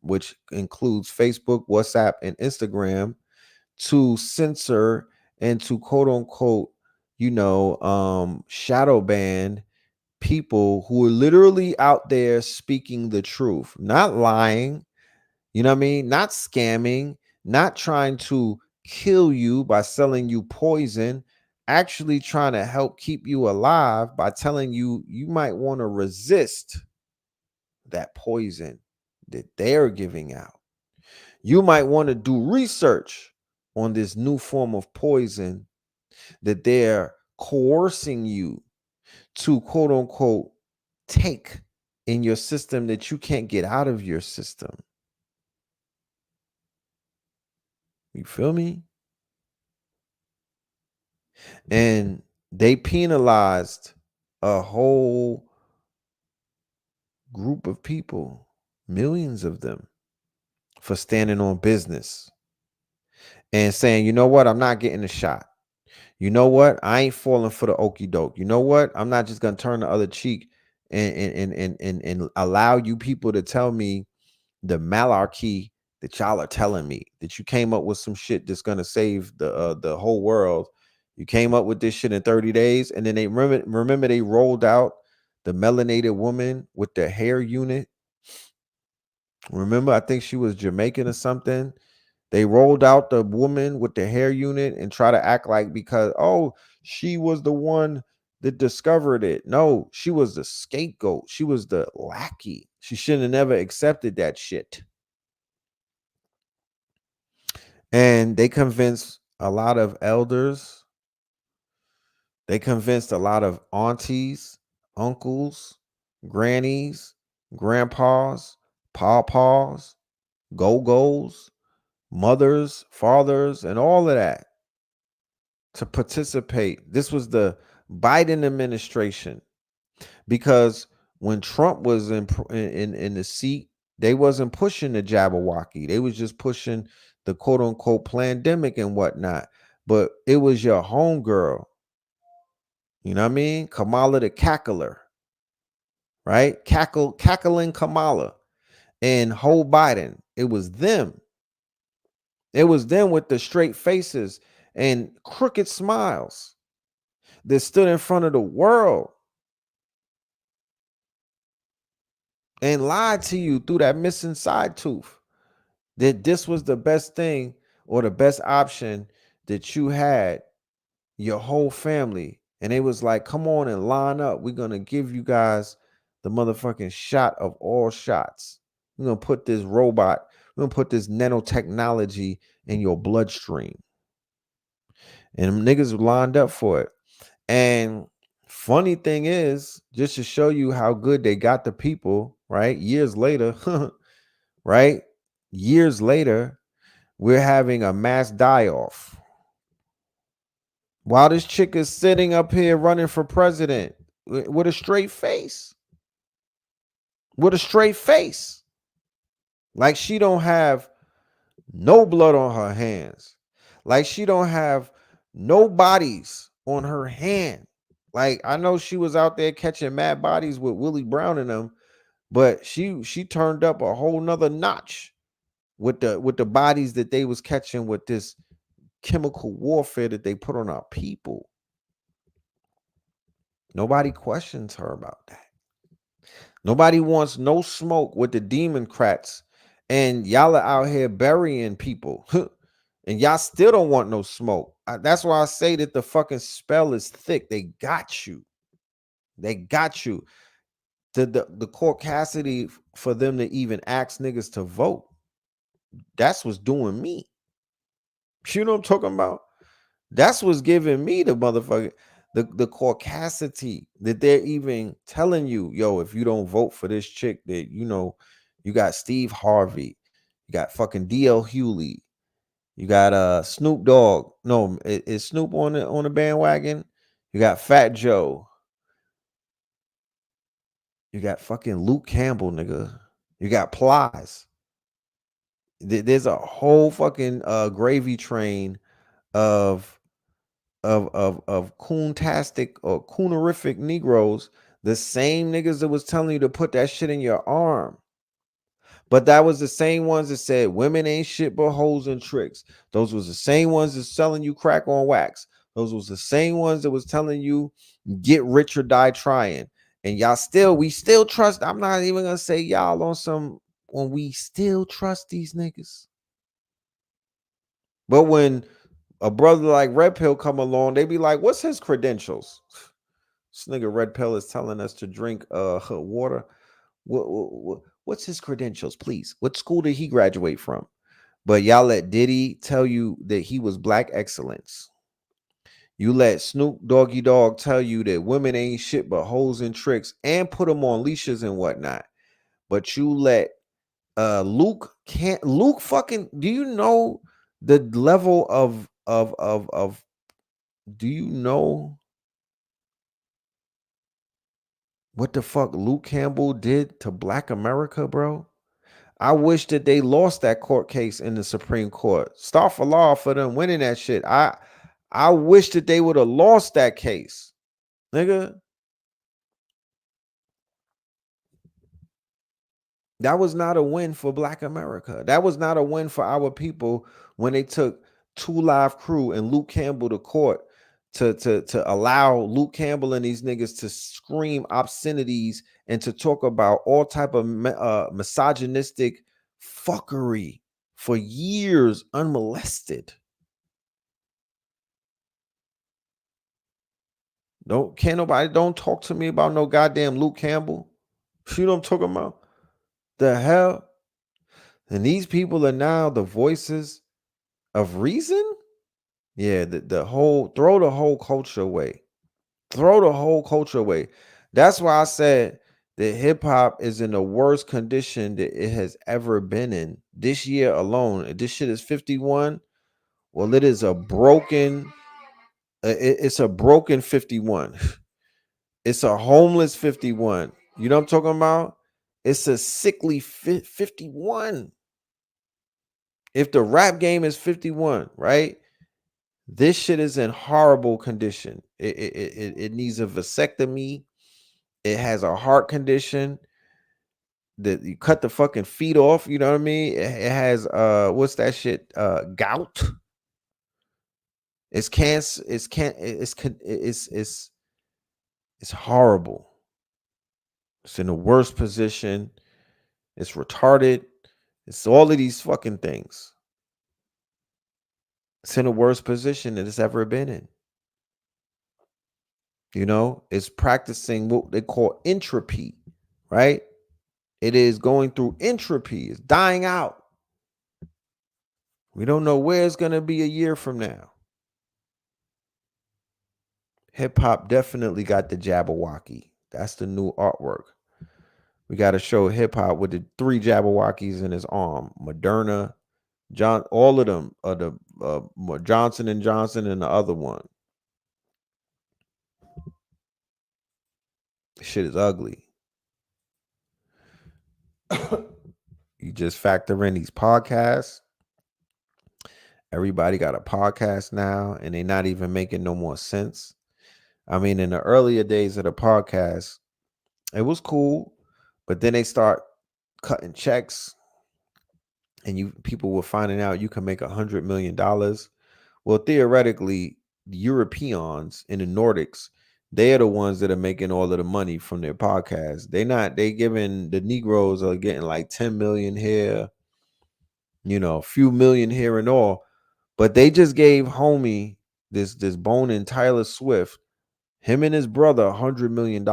which includes Facebook, WhatsApp, and Instagram, to censor and to quote unquote, shadow ban people who are literally out there speaking the truth, not lying, you know what I mean? Not scamming, not trying to kill you by selling you poison, actually trying to help keep you alive by telling you you might want to resist that poison that they're giving out. You might want to do research on this new form of poison that they're coercing you to quote unquote take in your system that you can't get out of your system. You feel me? And they penalized a whole group of people, millions of them, for standing on business and saying, you know what, I'm not getting a shot. You know what, I ain't falling for the okey doke. You know what, I'm not just gonna turn the other cheek and allow you people to tell me the malarkey that y'all are telling me, that you came up with some shit that's gonna save the whole world. You came up with this shit in 30 days, and then they remember they rolled out the melanated woman with the hair unit. Remember, I think she was Jamaican or something. They rolled out the woman with the hair unit and try to act like because she was the one that discovered it. No, she was the scapegoat. She was the lackey. She shouldn't have never accepted that shit. And they convinced a lot of elders. They convinced a lot of aunties, uncles, grannies, grandpas, pawpaws, go-go's, mothers, fathers, and all of that to participate. This was the Biden administration, because when Trump was in the seat, they wasn't pushing the Jabberwocky. They was just pushing the quote unquote pandemic and whatnot. But it was your homegirl, you know what I mean? Kamala the cackler, right? Cackling Kamala and Joe Biden. It was them. It was them with the straight faces and crooked smiles that stood in front of the world and lied to you through that missing side tooth that this was the best thing or the best option that you had your whole family and they was like, come on and line up. We're going to give you guys the motherfucking shot of all shots. We're going to put this robot, we're going to put this nanotechnology in your bloodstream. And them niggas lined up for it. And funny thing is, just to show you how good they got the people, right? Years later, right? Years later, we're having a mass die-off. While this chick is sitting up here running for president with a straight face. With a straight face. Like she don't have no blood on her hands. Like she don't have no bodies on her hand. Like I know she was out there catching mad bodies with Willie Brown in them, but she turned up a whole nother notch with the bodies that they was catching with this chemical warfare that they put on our people. Nobody questions her about that. Nobody wants no smoke with the Democrats, and y'all are out here burying people, and y'all still don't want no smoke. That's why I say that the fucking spell is thick. They got you. They got you. The caucasity for them to even ask niggas to vote. That's what's doing me. You know what I'm talking about? That's what's giving me the motherfucker, the caucasity that they're even telling you, yo, if you don't vote for this chick, that you got Steve Harvey, you got fucking DL Hewley, you got Snoop Dogg. No, is Snoop on the bandwagon? You got Fat Joe. You got fucking Luke Campbell, nigga. You got Plies. There's a whole fucking gravy train of coontastic or coonerific Negroes, the same niggas that was telling you to put that shit in your arm. But that was the same ones that said women ain't shit but hoes and tricks. Those was the same ones that selling you crack on wax. Those was the same ones that was telling you get rich or die trying. And we still trust. I'm not even gonna say y'all on some when we still trust these niggas. But when a brother like Red Pill come along, they be like, what's his credentials? This nigga Red Pill is telling us to drink water. What's his credentials, please? What school did he graduate from? But y'all let Diddy tell you that he was black excellence. You let Snoop Doggy Dogg tell you that women ain't shit but hoes and tricks and put them on leashes and whatnot. But you let Luke fucking, do you know the level of do you know what the fuck Luke Campbell did to Black America, bro? I wish that they lost that court case in the Supreme Court. Start for law for them winning that shit. I wish that they would have lost that case, nigga. That was not a win for Black America. That was not a win for our people when they took Two Live Crew and Luke Campbell to court to allow Luke Campbell and these niggas to scream obscenities and to talk about all type of misogynistic fuckery for years unmolested. Don't talk to me about no goddamn Luke Campbell. You know what I'm talking about? The hell? And these people are now the voices of reason? Yeah, the whole throw the whole culture away. Throw the whole culture away. That's why I said that hip hop is in the worst condition that it has ever been in. This year alone, this shit is 51. Well, it is a broken, it's a broken 51. It's a homeless 51. You know what I'm talking about? It's a sickly 51. If the rap game is 51, right? This shit is in horrible condition. It needs a vasectomy. It has a heart condition that you cut the fucking feet off. You know what I mean? It has what's that shit? Gout. It's cancer. It's horrible. It's in the worst position. It's retarded. It's all of these fucking things. It's in the worst position that it's ever been in. It's practicing what they call entropy, right? It is going through entropy. It's dying out. We don't know where it's going to be a year from now. Hip hop definitely got the Jabberwocky. That's the new artwork. We got to show hip hop with the 3 Jabberwockies in his arm. Moderna, all of them are the Johnson and Johnson and the other one. Shit is ugly. You just factor in these podcasts. Everybody got a podcast now, and they're not even making no more sense. I mean, in the earlier days of the podcast, it was cool, but then they start cutting checks, and people were finding out you can make $100 million. Well, theoretically, the Europeans in the Nordics, they are the ones that are making all of the money from their podcast. They giving the Negroes are getting like 10 million here, a few million here and all. But they just gave homie this Bone and Tyler Swift, him and his brother, $100 million.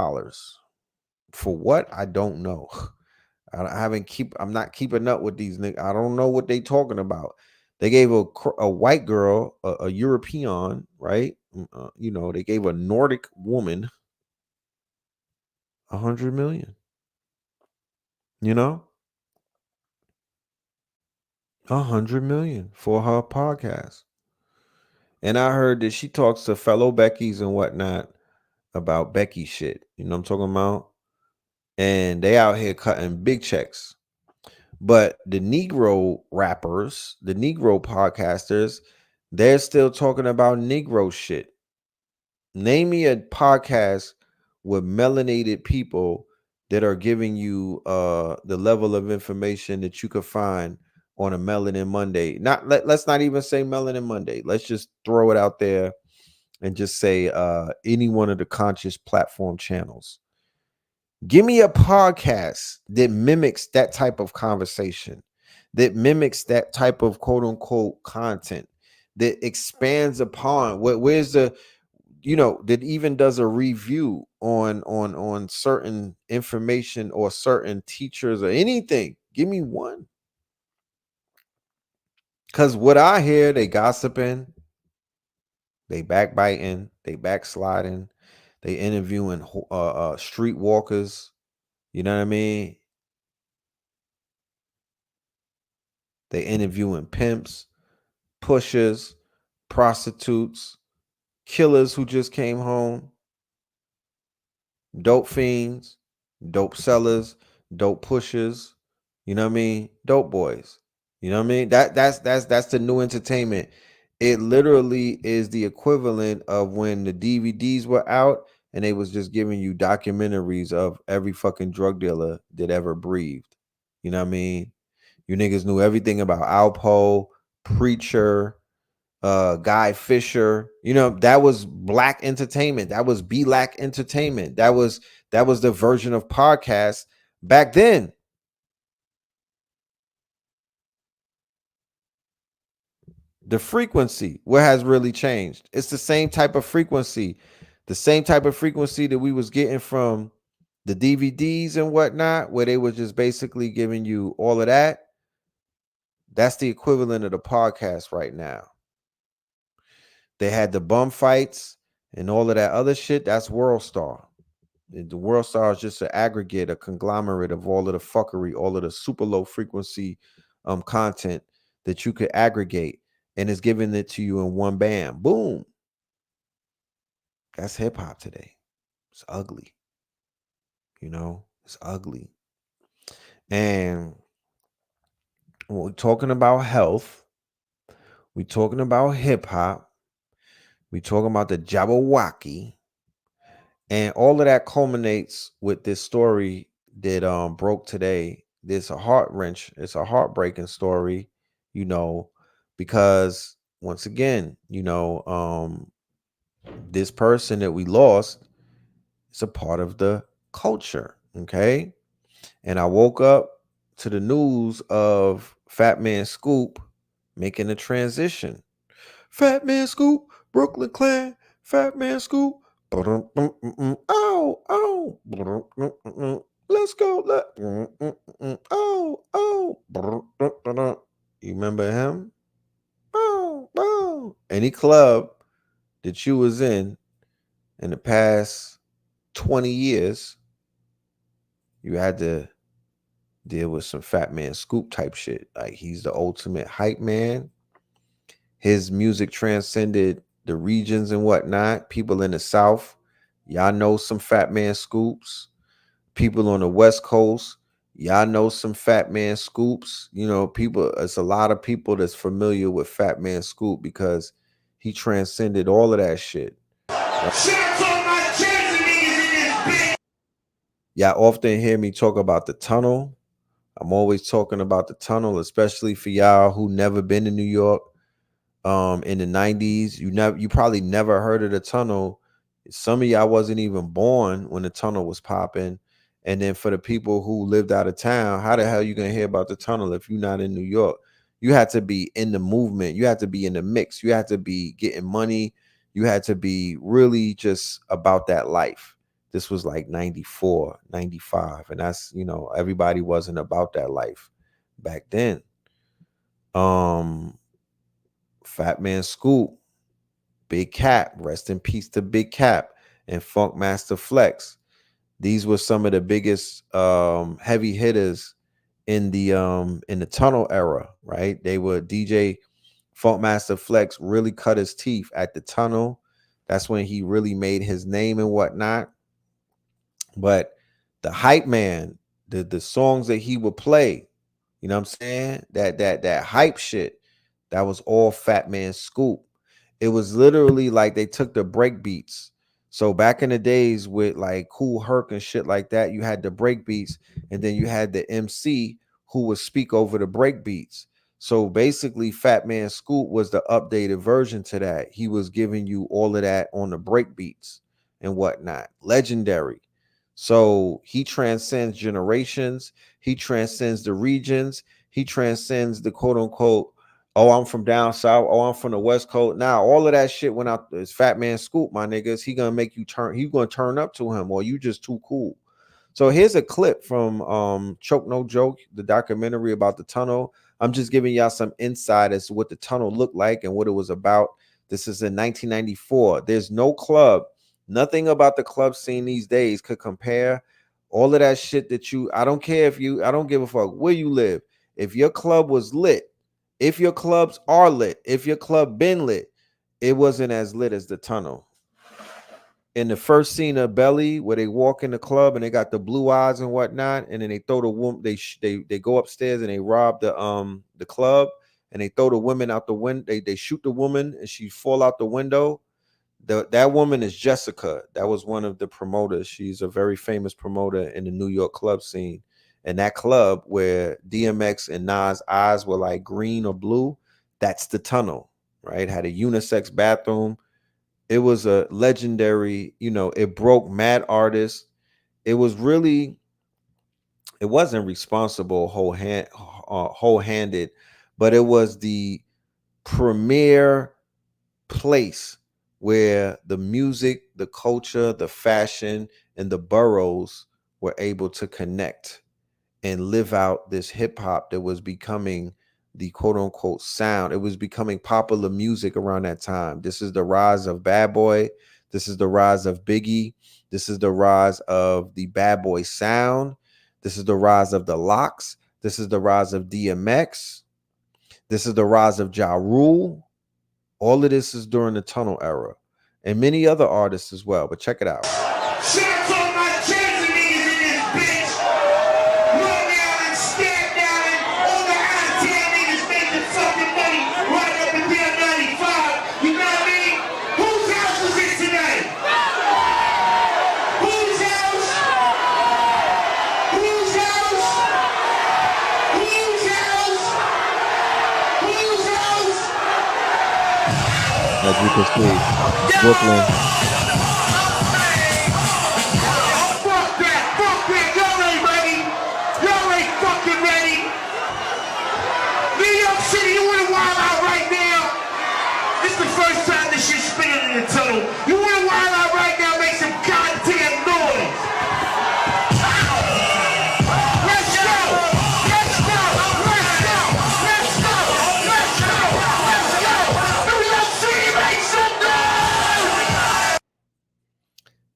For what? I don't know. I'm not keeping up with these niggas. I don't know what they talking about. They gave a white girl, a European, right? They gave a Nordic woman $100 million. $100 million for her podcast. And I heard that she talks to fellow Beckys and whatnot about Becky shit. You know what I'm talking about? And they out here cutting big checks. But the Negro rappers, the Negro podcasters, they're still talking about Negro shit. Name me a podcast with melanated people that are giving you the level of information that you could find on a Melanin Monday. Let's not even say Melanin Monday. Let's just throw it out there and just say any one of the conscious platform channels. Give me a podcast that mimics that type of conversation, that mimics that type of quote unquote content, that expands upon where's the, that even does a review on certain information or certain teachers or anything. Give me one. Because what I hear, they gossiping, they backbiting, they backsliding, they interviewing streetwalkers. You know what I mean? They interviewing pimps, pushers, prostitutes, killers who just came home, dope fiends, dope sellers, dope pushers. You know what I mean? Dope boys. You know what I mean? That's the new entertainment. It literally is the equivalent of when the DVDs were out and they was just giving you documentaries of every fucking drug dealer that ever breathed. You know what I mean? You niggas knew everything about Alpo, Preacher, Guy Fisher. That was black entertainment. That was black entertainment. That was the version of podcast back then. The frequency, what has really changed? It's the same type of frequency, that we was getting from the DVDs and whatnot, where they were just basically giving you all of that. That's the equivalent of the podcast right now. They had the bum fights and all of that other shit. That's World Star. The World Star is just an aggregate, a conglomerate of all of the fuckery, all of the super low frequency content that you could aggregate, and it's giving it to you in one bam. Boom. That's hip hop today. It's ugly. It's ugly. And when we're talking about health, we're talking about hip hop, we're talking about the Jabberwocky, and all of that culminates with this story that broke today. It's a it's a heartbreaking story, because once again, this person that we lost is a part of the culture. Okay. And I woke up to the news of Fat Man Scoop making a transition Fat Man Scoop, Brooklyn Clan, Fat Man Scoop. Oh, oh. Let's go. Oh. You remember him? Oh. Any club that you was in the past 20 years, you had to deal with some Fat Man Scoop type shit. Like, he's the ultimate hype man. His music transcended the regions and whatnot. People in the South, y'all know some Fat Man Scoops. People on the West Coast, y'all know some Fat Man Scoops. You know, it's a lot of people that's familiar with Fat Man Scoop because he transcended all of that shit. Y'all often hear me talk about the tunnel. I'm always talking about the tunnel, especially for y'all who never been to New York. In the 90s, you probably never heard of the tunnel. Some of y'all wasn't even born when the tunnel was popping. And then for the people who lived out of town, how the hell you gonna hear about the tunnel if you're not in New York? You had to be in the movement, you had to be in the mix, you had to be getting money, you had to be really just about that life. This was like 94, 95, and that's, everybody wasn't about that life back then. Fat Man Scoop, Big Cap, rest in peace to Big Cap, and Funk Master Flex. These were some of the biggest heavy hitters in the tunnel era, right? They were DJ Funk Master Flex really cut his teeth at the tunnel. That's when he really made his name and whatnot. But the hype man, the songs that he would play, you know what I'm saying? That hype shit, that was all Fat Man Scoop. It was literally like they took the break beats. So back in the days with like Cool Herc and shit like that, you had the break beats, and then you had the MC who would speak over the break beats. So basically, Fat Man Scoop was the updated version to that. He was giving you all of that on the break beats and whatnot. Legendary. So he transcends generations. He transcends the regions. He transcends the quote unquote, oh, I'm from down south. Oh, I'm from the West Coast. Now, all of that shit went out. It's Fat Man Scoop, my niggas. He gonna make you turn. He gonna turn up to him, or you just too cool. So here's a clip from Choke No Joke, the documentary about the tunnel. I'm just giving y'all some insight as to what the tunnel looked like and what it was about. This is in 1994. There's no club. Nothing about the club scene these days could compare. All of that shit I don't care I don't give a fuck where you live. If your club was lit, if your clubs are lit, if your club been lit, it wasn't as lit as the tunnel. In the first scene of Belly, where they walk in the club and they got the blue eyes and whatnot, and then they throw the woman, they go upstairs and they rob the club, and they throw the women out the window. They shoot the woman and she fall out the window. That woman is Jessica. That was one of the promoters. She's a very famous promoter in the New York club scene. And that club where DMX and Nas' eyes were like green or blue, that's the tunnel, right? Had a unisex bathroom. It was a legendary, it broke mad artists. It wasn't responsible whole-handed, but it was the premier place where the music, the culture, the fashion, and the boroughs were able to connect and live out this hip hop that was becoming the quote unquote sound. It was becoming popular music around that time. This is the rise of Bad Boy. This is the rise of Biggie. This is the rise of the Bad Boy sound. This is the rise of the Locks. This is the rise of DMX. This is the rise of Ja Rule. All of this is during the tunnel era, and many other artists as well. But check it out. As you can see, Brooklyn. Fuck that! Y'all ain't ready! Y'all ain't fucking ready! New York City, you wanna wild out right now? It's the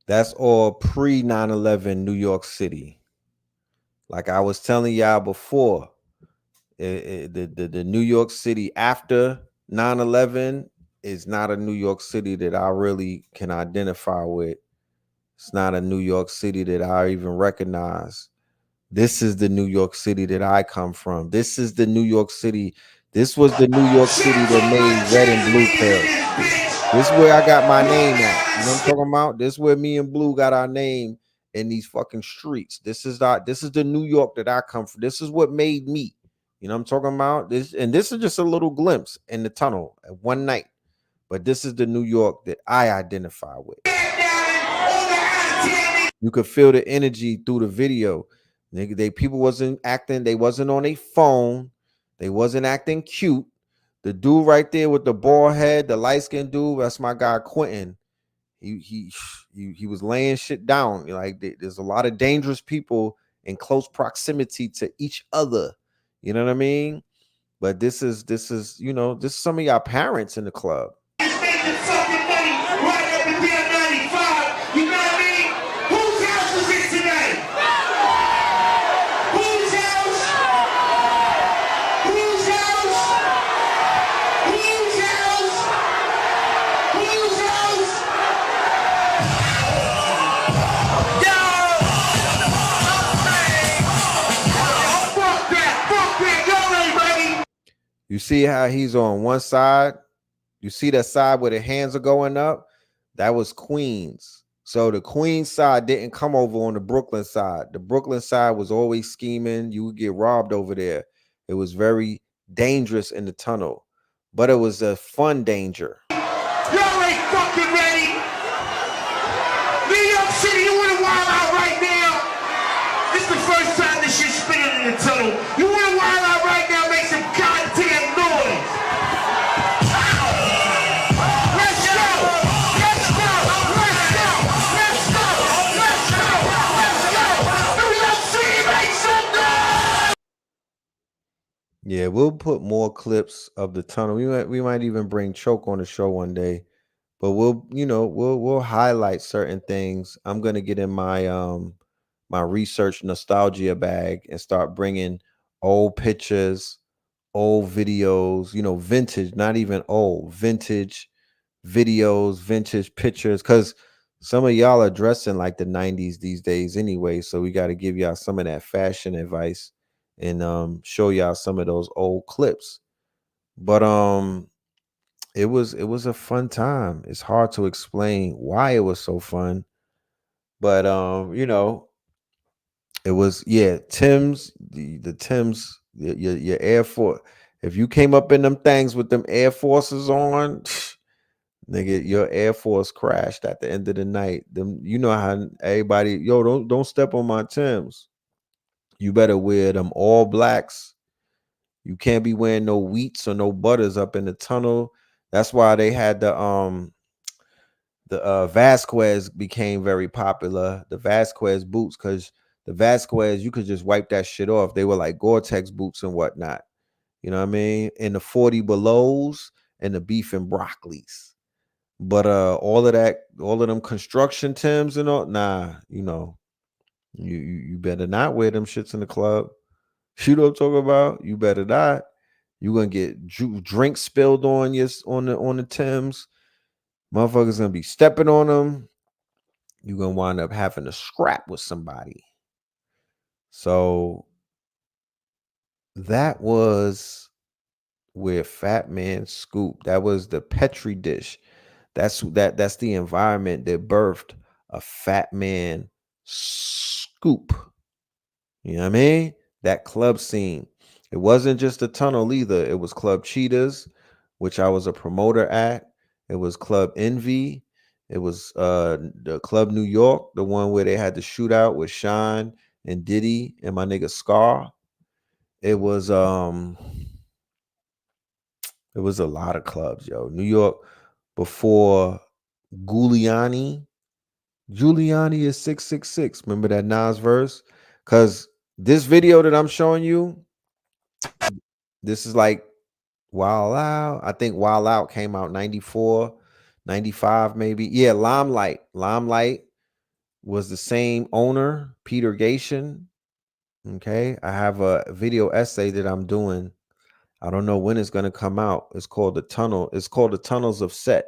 That's all pre 9/11 New York City. Like I was telling y'all before, the New York City after 9/11 is not a New York City that I really can identify with. It's not a New York City that I even recognize. This is the New York City that I come from. This is the New York City. This was the New York City that made red and blue pills. This is where I got my name at. You know what I'm talking about? This is where me and Blue got our name in these fucking streets. This is the New York that I come from. This is what made me. You know what I'm talking about? This is just a little glimpse in the tunnel at one night. But this is the New York that I identify with. You could feel the energy through the video. They people wasn't acting, they wasn't on a phone, they wasn't acting cute. The dude right there with the bald head, the light skinned dude, that's my guy Quentin. He was laying shit down. Like there's a lot of dangerous people in close proximity to each other. You know what I mean? But this is this is some of y'all parents in the club. You see how he's on one side? You see that side where the hands are going up? That was Queens. So the Queens side didn't come over on the Brooklyn side. The Brooklyn side was always scheming. You would get robbed over there. It was very dangerous in the tunnel, but it was a fun danger. Y'all ain't fucking ready. New York City, you wanna wild out right now? This is the first time this shit's spinning in the tunnel. You wanna wild out right now? Make some goddamn noise. Let's go. Let's go. Let's go. Let's go. Let's go. Let's go. New York City, make some noise. Yeah, we'll put more clips of the tunnel. We might even bring Choke on the show one day, but we'll highlight certain things. I'm gonna get in my research nostalgia bag and start bringing old pictures, old videos, vintage, not even old, vintage videos, vintage pictures, because some of y'all are dressing like the 90s these days anyway. So we got to give y'all some of that fashion advice and show y'all some of those old clips. But it was a fun time. It's hard to explain why it was so fun. But it was, yeah, Tim's, the Tim's, your Air Force. If you came up in them things with them Air Forces on, nigga, your Air Force crashed at the end of the night. Them, you know how everybody, don't step on my Timbs. You better wear them all blacks. You can't be wearing no wheats or no butters up in the tunnel. That's why they had the Vasquez became very popular. The Vasquez boots, because the Vasquez, you could just wipe that shit off. They were like Gore-Tex boots and whatnot. You know what I mean? And the 40 belows and the beef and broccolis. But all of them construction Tims and all, nah, you better not wear them shits in the club. You know what I'm talking about? You better not. You gonna get drink spilled on your on the Tims. Motherfuckers gonna be stepping on them. You're gonna wind up having to scrap with somebody. So that was where Fat Man Scoop. That was the Petri dish. That's the environment that birthed a Fat Man Scoop. You know what I mean? That club scene. It wasn't just a tunnel either. It was Club Cheetahs, which I was a promoter at. It was Club Envy. It was the Club New York, the one where they had the shootout with Shine and Diddy and my nigga Scar. It was it was a lot of clubs, yo. New York before Giuliani. Giuliani is 666. Remember that Nas verse? Because this video that I'm showing you, this is like Wild Out. I think Wild Out came out 94, 95 maybe. Yeah, Limelight. Limelight was the same owner, Peter Gation. Okay. I have a video essay that I'm doing. I don't know when it's going to come out. It's called The Tunnel. It's called The Tunnels of Set.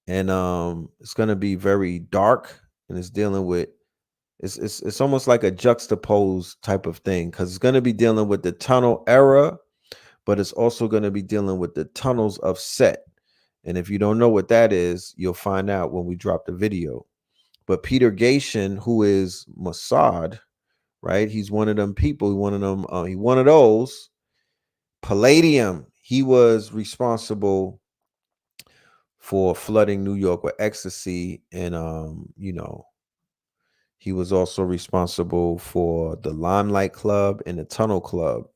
And it's going to be very dark, and it's dealing with it's almost like a juxtaposed type of thing, because it's going to be dealing with the tunnel era, but it's also going to be dealing with the tunnels of Set. And if you don't know what that is, you'll find out when we drop the video. But Peter Gation, who is Mossad, right? He's one of them people. One of them. He one of those. Palladium. He was responsible for flooding New York with ecstasy, and he was also responsible for the Limelight Club and the Tunnel Club,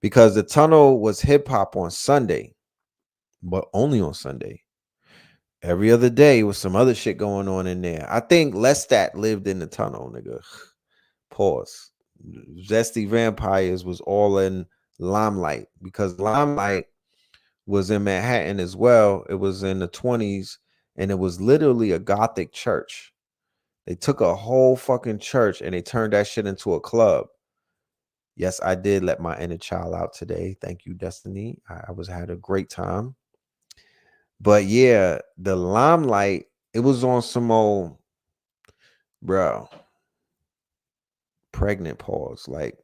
because the Tunnel was hip hop on Sunday, but only on Sunday. Every other day was some other shit going on in there. I think Lestat lived in the Tunnel, nigga. Pause. Zesty Vampires was all in Limelight, because Limelight was in Manhattan as well. It was in the 20s, and it was literally a Gothic church. They took a whole fucking church and they turned that shit into a club. Yes, I did let my inner child out today. Thank you, Destiny. I had a great time. But yeah, the Limelight, it was on some old, bro, pregnant pause. Like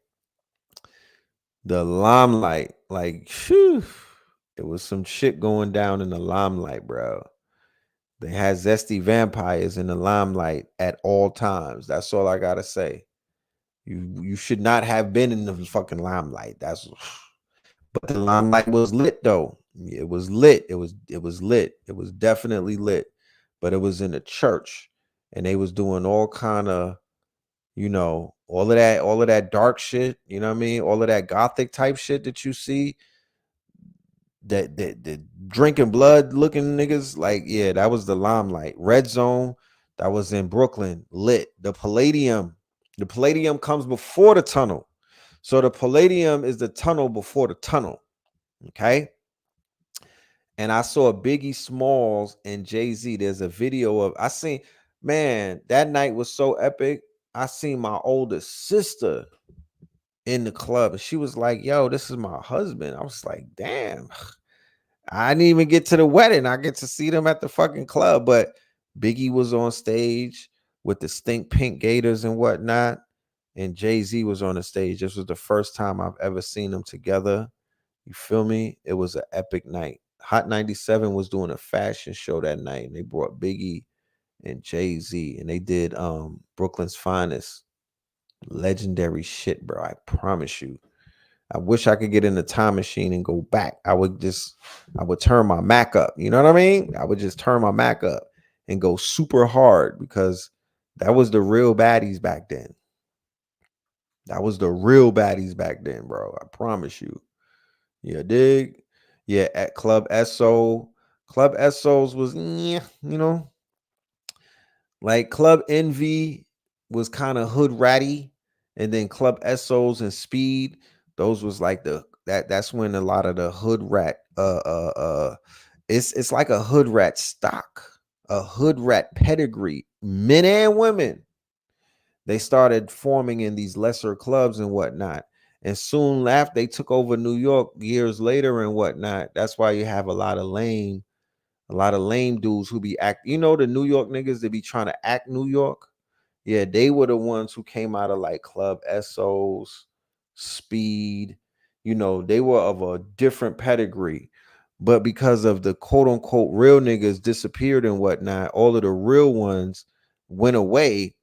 the Limelight, like, whew, it was some shit going down in the Limelight, bro. They had Zesty Vampires in the Limelight at all times. That's all I gotta say. You should not have been in the fucking Limelight. But the Limelight was lit though. It was lit. It was lit. It was definitely lit. But it was in a church, and they was doing all kind of, all of that dark shit. You know what I mean? All of that Gothic type shit that you see. That drinking blood looking niggas, like, yeah, that was the Limelight. Red Zone, that was in Brooklyn, lit. The Palladium comes before the Tunnel. So the Palladium is the tunnel before the tunnel. Okay. And I saw Biggie Smalls and Jay-Z. There's a video of, I seen, man, that night was so epic. I seen my oldest sister in the club, and she was like, yo, this is my husband. I was like, damn, I didn't even get to the wedding. I get to see them at the fucking club. But Biggie was on stage with the stink pink gators and whatnot, and Jay-Z was on the stage. This was the first time I've ever seen them together. You feel me? It was an epic night. Hot 97 was doing a fashion show that night, and they brought Biggie and Jay-Z, and they did Brooklyn's Finest. Legendary shit, bro. I promise you. I wish I could get in the time machine and go back. I would turn my Mac up. You know what I mean? I would just turn my Mac up and go super hard, because that was the real baddies back then. That was the real baddies back then, bro. I promise you. Yeah, dig? Yeah, at Club SO. Club SOs was, like Club Envy was kind of hood ratty. And then Club SOs and Speed, those was like that's when a lot of the hood rat it's like a hood rat stock, a hood rat pedigree, men and women. They started forming in these lesser clubs and whatnot. And soon after, they took over New York years later and whatnot. That's why you have a lot of lame dudes who be the New York niggas that be trying to act New York. Yeah, they were the ones who came out of like Club SOs, Speed. They were of a different pedigree. But because of the quote unquote real niggas disappeared and whatnot, all of the real ones went away.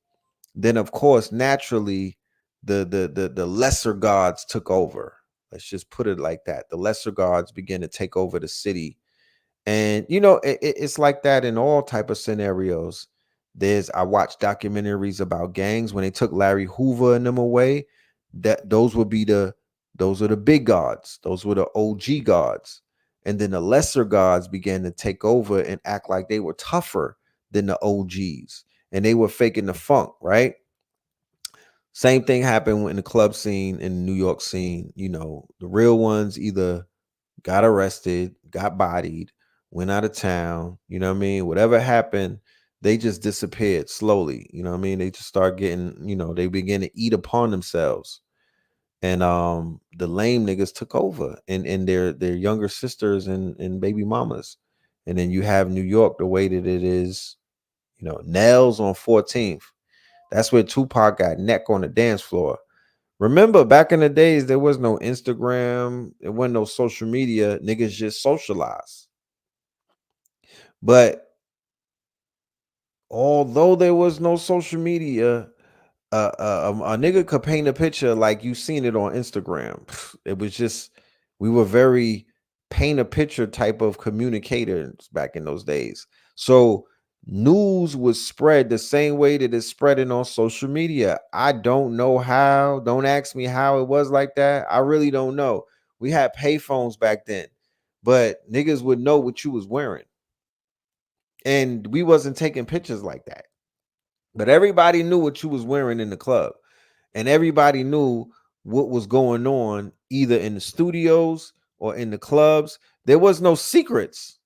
Then of course, naturally, the lesser gods took over. Let's just put it like that. The lesser gods began to take over the city. And it's like that in all type of scenarios. I watched documentaries about gangs when they took Larry Hoover and them away. Those are the big gods. Those were the OG gods. And then the lesser gods began to take over and act like they were tougher than the OGs. And they were faking the funk, right? Same thing happened in the club scene, in the New York scene. The real ones either got arrested, got bodied, went out of town. You know what I mean? Whatever happened, they just disappeared slowly. You know what I mean? They just start getting, they begin to eat upon themselves. And the lame niggas took over and their younger sisters and baby mamas. And then you have New York the way that it is, Nels on 14th. That's where Tupac got neck on the dance floor. Remember, back in the days, there was no Instagram, there wasn't no social media. Niggas just socialize. But although there was no social media, a nigga could paint a picture like you seen it on Instagram. It was just, we were very paint a picture type of communicators back in those days. So news was spread the same way that it's spreading on social media. I don't know how. Don't ask me how it was like that. I really don't know. We had payphones back then, but niggas would know what you was wearing. And we wasn't taking pictures like that. But everybody knew what you was wearing in the club. And everybody knew what was going on either in the studios or in the clubs. There was no secrets.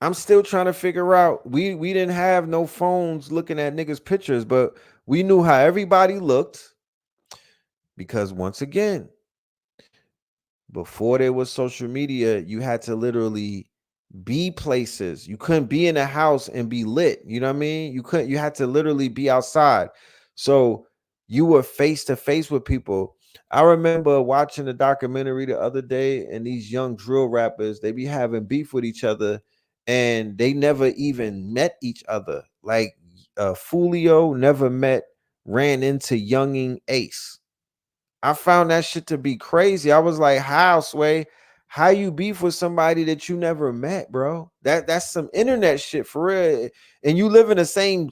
I'm still trying to figure out. We didn't have no phones looking at niggas' pictures, but we knew how everybody looked because once again, before there was social media, you had to literally be places. You couldn't be in a house and be lit. You know what I mean? You had to literally be outside. So you were face to face with people. I remember watching a documentary the other day, and these young drill rappers, they be having beef with each other, and they never even met each other. Like Fulio never ran into Younging Ace. I found that shit to be crazy. I was like, how, Sway? How you beef with somebody that you never met, bro? That's some internet shit for real. And you live in the same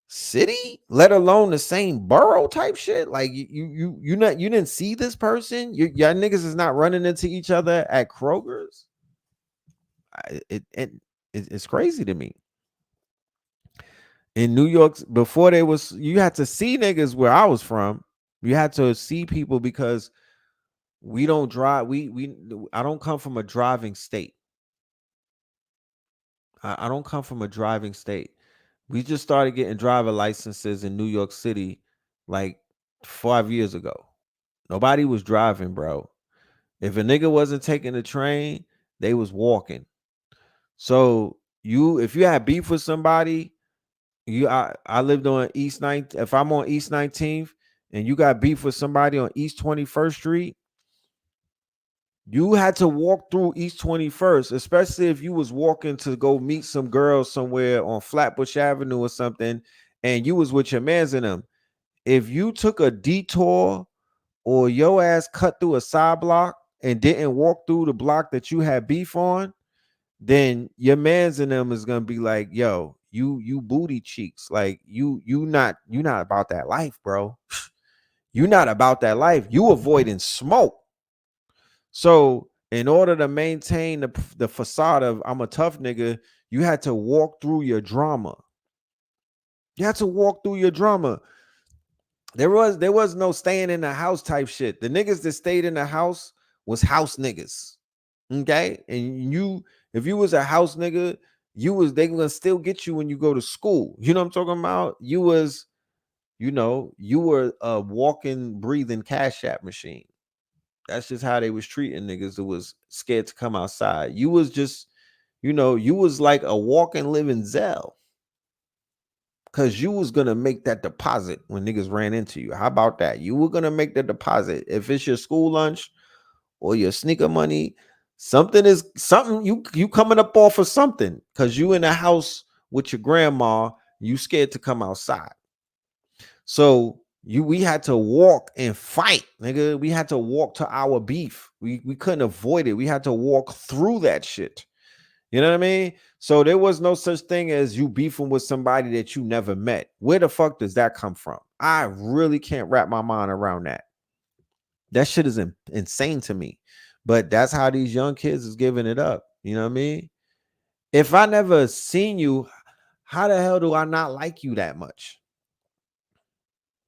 city, let alone the same borough type shit. Like you didn't see this person. Y'all niggas is not running into each other at Kroger's. It's crazy to me. In New York, before there was, you had to see niggas where I was from. You had to see people because we don't drive. I don't come from a driving state. I don't come from a driving state. We just started getting driver licenses in New York City like 5 years ago. Nobody was driving, bro. If a nigga wasn't taking the train, they was walking. So if you had beef with somebody, I lived on East 9th. If I'm on East 19th and you got beef with somebody on East 21st Street, you had to walk through East 21st, especially if you was walking to go meet some girls somewhere on Flatbush Avenue or something, and you was with your mans in them. If you took a detour or your ass cut through a side block and didn't walk through the block that you had beef on, then your mans in them is gonna be like, yo, you booty cheeks. Like you not about that life, bro. You not about that life. You avoiding smoke. So in order to maintain the facade of I'm a tough nigga, you had to walk through your drama. You had to walk through your drama. There was no staying in the house type shit. The niggas that stayed in the house was house niggas. Okay? And if you was a house nigga, they gonna still get you when you go to school. You know what I'm talking about? You were a walking, breathing cash app machine. That's just how they was treating niggas that was scared to come outside. You was just, you was like a walking, living Zell. Cause you was gonna make that deposit when niggas ran into you. How about that? You were gonna make the deposit. If it's your school lunch or your sneaker money, something you coming up off of something. Cause you in the house with your grandma, you scared to come outside. So we had to walk and fight, nigga. We had to walk to our beef. We couldn't avoid it. We had to walk through that shit. You know what I mean? So there was no such thing as you beefing with somebody that you never met. Where the fuck does that come from? I really can't wrap my mind around that. That shit is insane to me. But that's how these young kids is giving it up. You know what I mean? If I never seen you, how the hell do I not like you that much?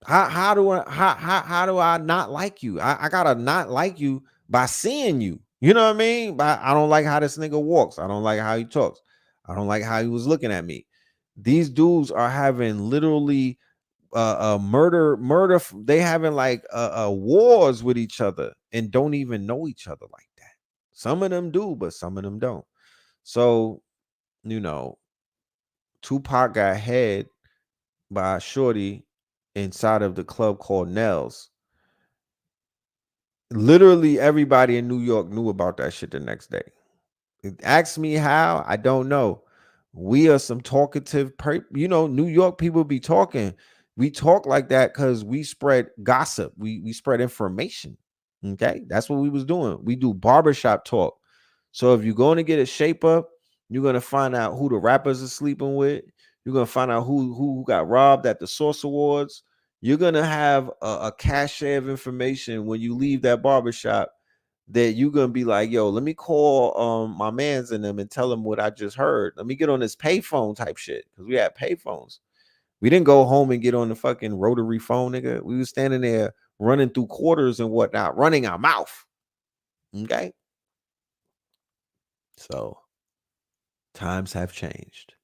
How do I not like you? I gotta not like you by seeing you. You know what I mean? I don't like how this nigga walks. I don't like how he talks. I don't like how he was looking at me. These dudes are having literally murder. They having like wars with each other and don't even know each other like that. Some of them do, but some of them don't. So, you know, Tupac got head by a shorty inside of the club called Nels. Literally everybody in New York knew about that shit the next day. Ask me how, I don't know. We are some talkative, New York people be talking. We talk like that because we spread gossip. We spread information. Okay, that's what we was doing. We do barbershop talk. So if you're going to get a shape up, you're going to find out who the rappers are sleeping with. You're going to find out who got robbed at the Source Awards. You're going to have a cache of information when you leave that barbershop that you're gonna be like, yo, let me call my mans in them and tell them what I just heard. Let me get on this payphone type shit. Because we had payphones. We didn't go home and get on the fucking rotary phone, nigga. We was standing there running through quarters and whatnot, running our mouth. Okay. So times have changed.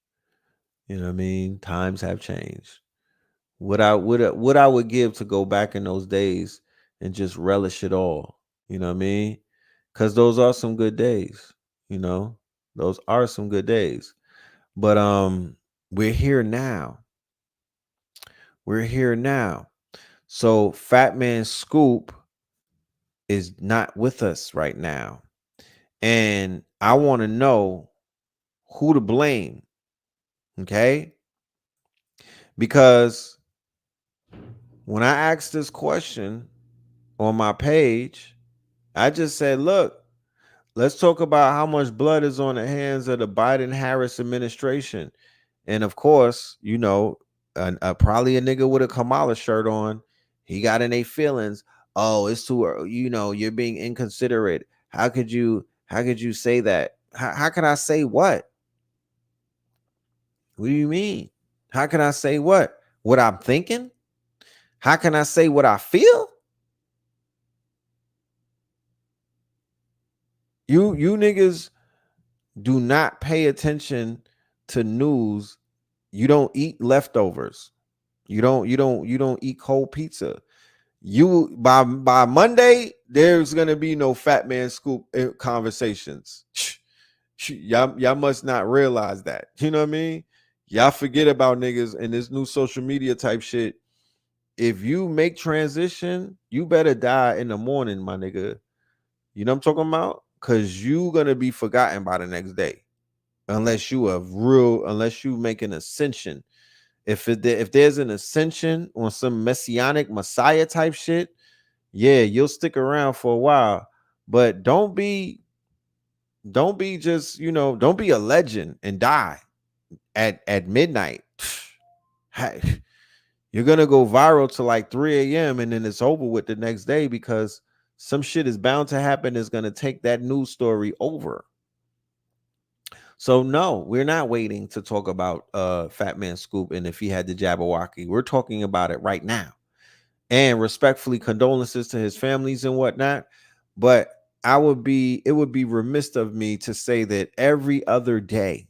You know what I mean? Times have changed. What I would give to go back in those days and just relish it all. You know what I mean? Because those are some good days. You know, those are some good days. But we're here now. We're here now. So Fat Man Scoop is not with us right now. And I want to know who to blame. Okay? Because when I asked this question on my page, I just said, look, let's talk about how much blood is on the hands of the Biden-Harris administration. And of course, probably a nigga with a Kamala shirt on, he got in their feelings. Oh, it's too, you're being inconsiderate. How could you say that? How can I say what? What do you mean? How can I say what? What I'm thinking? How can I say what I feel? You niggas do not pay attention to news. You don't eat leftovers. You don't eat cold pizza. You by Monday, there's gonna be no Fat Man Scoop conversations. Y'all must not realize that. You know what I mean? Y'all forget about niggas and this new social media type shit. If you make transition, you better die in the morning, my nigga. You know what I'm talking about? Cause you gonna be forgotten by the next day. Unless you make an ascension. If there's an ascension on some messianic messiah type shit, yeah, you'll stick around for a while. But don't be a legend and die at midnight. You're gonna go viral to like 3 a.m. and then it's over with the next day because some shit is bound to happen that's gonna take that news story over. So no, we're not waiting to talk about Fat Man Scoop and if he had the Jabberwocky. We're talking about it right now. And respectfully, condolences to his families and whatnot. But it would be remiss of me to say that every other day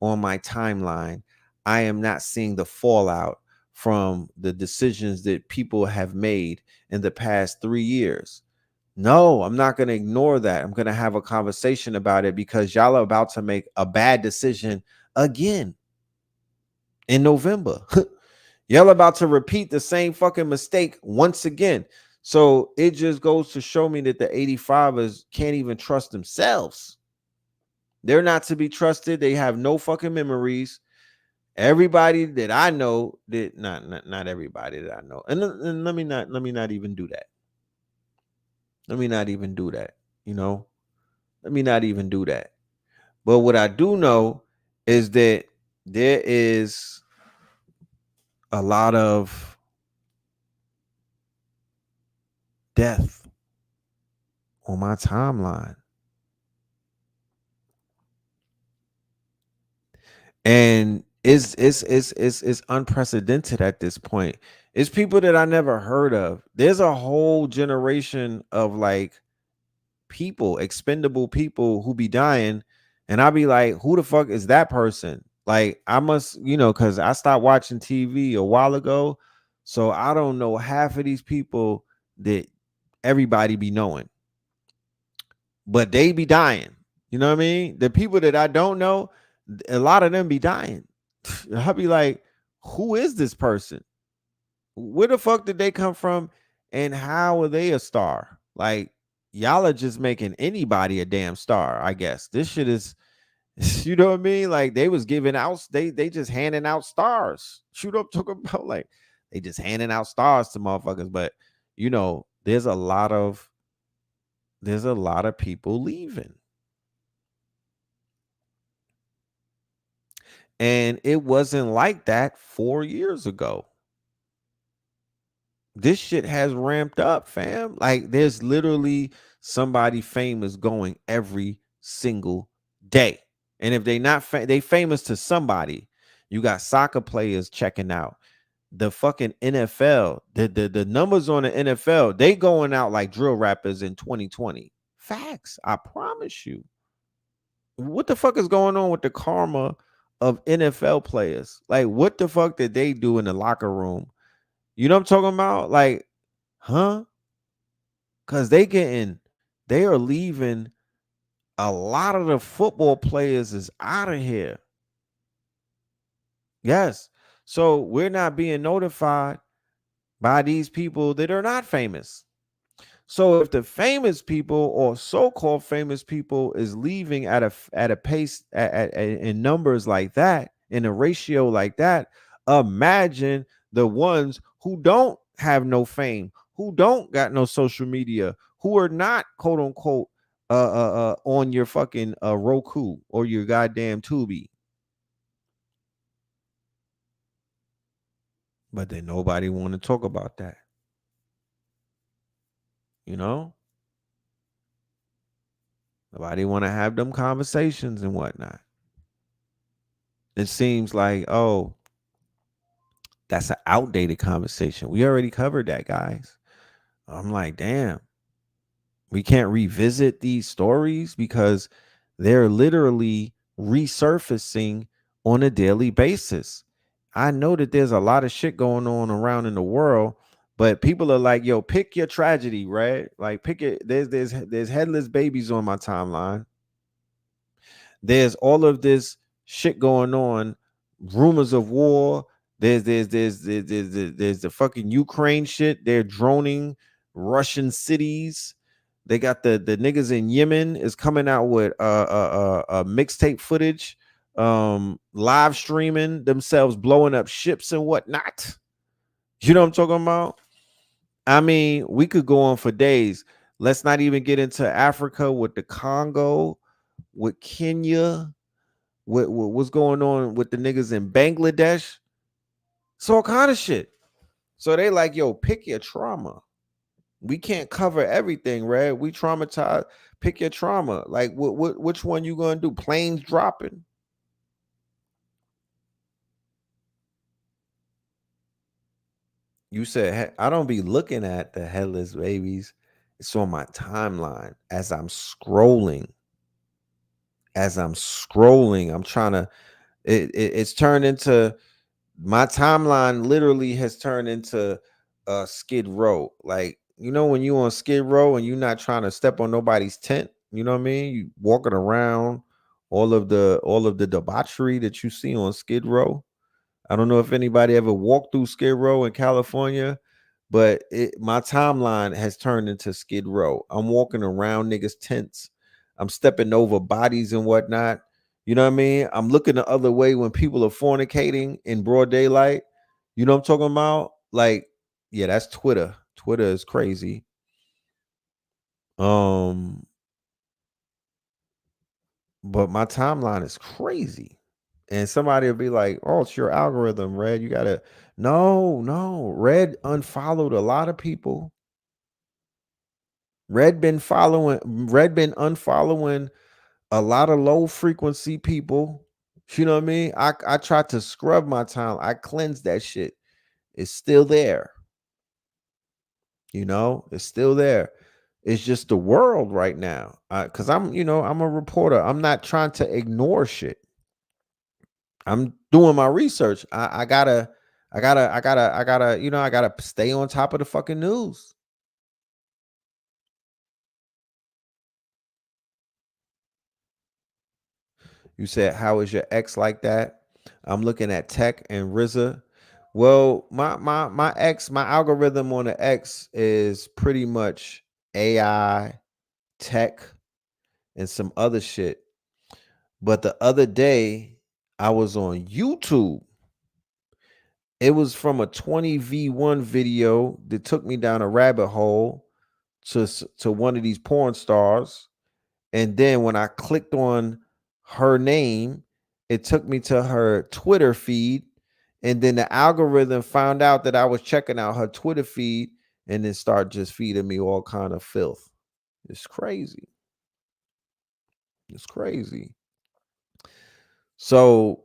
on my timeline, I am not seeing the fallout from the decisions that people have made in the past 3 years. No, I'm not going to ignore that. I'm going to have a conversation about it because y'all are about to make a bad decision again in November. Y'all about to repeat the same fucking mistake once again. So it just goes to show me that the 85ers can't even trust themselves. They're not to be trusted. They have no fucking memories. Everybody that I know did not everybody that I know. And let me not even do that. Let me not even do that. Let me not even do that. But what I do know is that there is a lot of death on my timeline. And it's unprecedented at this point. It's people that I never heard of. There's a whole generation of like people, expendable people who be dying, And I'll be like, who the fuck is that person? Like, I must, because I stopped watching TV a while ago. So I don't know half of these people that everybody be knowing, but they be dying. You know what I mean? The people that I don't know, a lot of them be dying. I'll be like, who is this person? Where the fuck did they come from? And how are they a star? Like, y'all are just making anybody a damn star, I guess. This shit is, you know what I mean? Like, they was giving out, they just handing out stars. Shoot up, talking about like they just handing out stars to motherfuckers. But there's a lot of people leaving. And it wasn't like that 4 years ago. This shit has ramped up, fam. Like, there's literally somebody famous going every single day. And if they not they famous to somebody. You got soccer players checking out. The fucking NFL, the numbers on the NFL, they going out like drill rappers in 2020. Facts, I promise you. What the fuck is going on with the karma of NFL players? Like, what the fuck did they do in the locker room? You know what I'm talking about? Like, huh? Because they are leaving. A lot of the football players is out of here. Yes. So we're not being notified by these people that are not famous. So if the famous people or so-called famous people is leaving at a pace in numbers like that, in a ratio like that, imagine the ones who don't have no fame, who don't got no social media, who are not quote unquote on your fucking Roku or your goddamn Tubi. But then nobody want to talk about that. You know? Nobody want to have them conversations and whatnot. It seems like, oh, that's an outdated conversation. We already covered that, guys. I'm like, damn, we can't revisit these stories because they're literally resurfacing on a daily basis. I know that there's a lot of shit going on around in the world, but people are like, yo, pick your tragedy, right? Like, pick it. There's headless babies on my timeline. There's all of this shit going on, rumors of war. There's the fucking Ukraine shit. They're droning Russian cities. They got the niggas in Yemen is coming out with mixtape footage, live streaming themselves blowing up ships and whatnot. You know what I'm talking about? I mean, we could go on for days. Let's not even get into Africa with the Congo, with Kenya, what's going on with the niggas in Bangladesh. So all kind of shit. So they like, yo, pick your trauma. We can't cover everything, right? We traumatized. Pick your trauma. Like, which one you gonna do? Planes dropping. You said, I don't be looking at the headless babies. It's on my timeline as I'm scrolling. I'm trying to. It's turned into my timeline. Literally has turned into Skid Row. Like, when you on Skid Row and you're not trying to step on nobody's tent. You know what I mean? You walking around all of the debauchery that you see on Skid Row. I don't know if anybody ever walked through Skid Row in California, but my timeline has turned into Skid Row. I'm walking around niggas' tents. I'm stepping over bodies and whatnot. You know what I mean? I'm looking the other way when people are fornicating in broad daylight. You know what I'm talking about? Like, yeah, that's Twitter. Twitter is crazy. Um, but my timeline is crazy. And somebody will be like, "Oh, it's your algorithm, Red. You gotta." No. Red unfollowed a lot of people. Red been unfollowing a lot of low frequency people. You know what I mean? I tried to scrub my time. I cleansed that shit. It's still there. It's still there. It's just the world right now. Cause I'm a reporter. I'm not trying to ignore shit. I'm doing my research. I gotta stay on top of the fucking news. You said, how is your ex like that? I'm looking at Tech and RZA. Well, my ex, my algorithm on the X is pretty much AI, tech, and some other shit. But the other day, I was on YouTube. It was from a 20v1 video that took me down a rabbit hole to one of these porn stars. And then when I clicked on her name, it took me to her Twitter feed. And then the algorithm found out that I was checking out her Twitter feed and then start just feeding me all kind of filth. It's crazy. It's crazy. So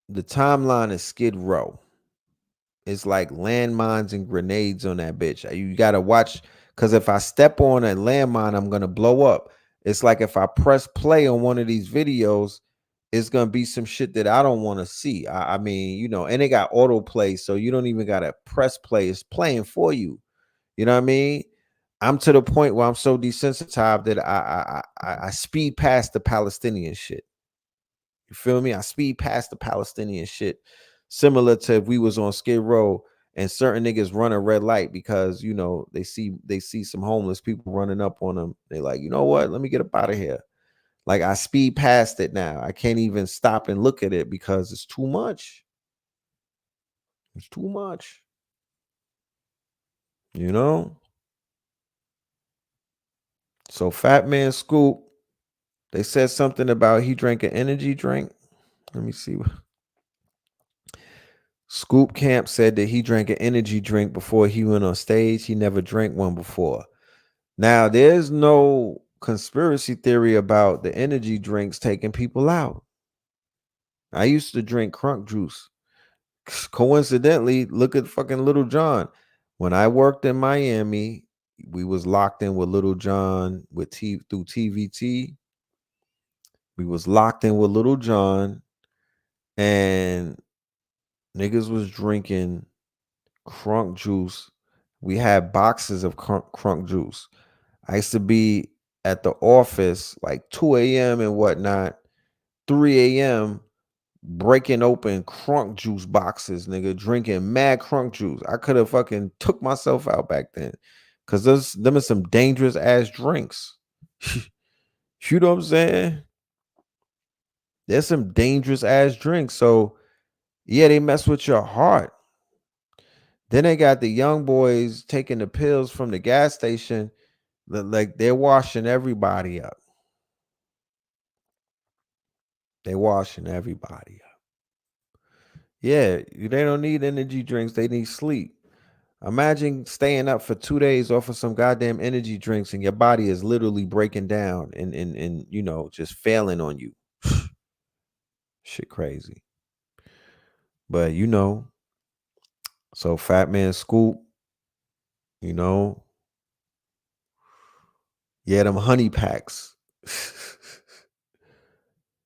the timeline is Skid Row. It's like landmines and grenades on that bitch. You gotta watch, because if I step on a landmine, I'm gonna blow up. It's like if I press play on one of these videos, it's gonna be some shit that I don't want to see. I mean, and they got autoplay, so you don't even gotta press play. It's playing for you. You know what I mean? I'm to the point where I'm so desensitized that I speed past the Palestinian shit. You feel me? I speed past the Palestinian shit, similar to if we was on Skid Row and certain niggas run a red light because they see some homeless people running up on them. They like, you know what? Let me get up out of here. Like I speed past it now. I can't even stop and look at it because it's too much. It's too much. You know? So Fat Man Scoop, they said something about he drank an energy drink. Let me see. Scoop Camp said that he drank an energy drink before he went on stage. He never drank one before. Now, there's no conspiracy theory about the energy drinks taking people out. I used to drink crunk juice. Coincidentally, look at fucking Little John. When I worked in Miami, we was locked in with Little John through TVT. We was locked in with Little John, and niggas was drinking crunk juice. We had boxes of crunk juice. I used to be at the office like 2 a.m. and whatnot, 3 a.m. breaking open crunk juice boxes, nigga, drinking mad crunk juice. I could have fucking took myself out back then. Cause them are some dangerous ass drinks. You know what I'm saying? There's some dangerous ass drinks. So yeah, they mess with your heart. Then they got the young boys taking the pills from the gas station. Like they're washing everybody up. They washing everybody up. Yeah, they don't need energy drinks. They need sleep. Imagine staying up for 2 days off of some goddamn energy drinks and your body is literally breaking down and just failing on you. Shit crazy. But so Fat Man Scoop, yeah, them honey packs.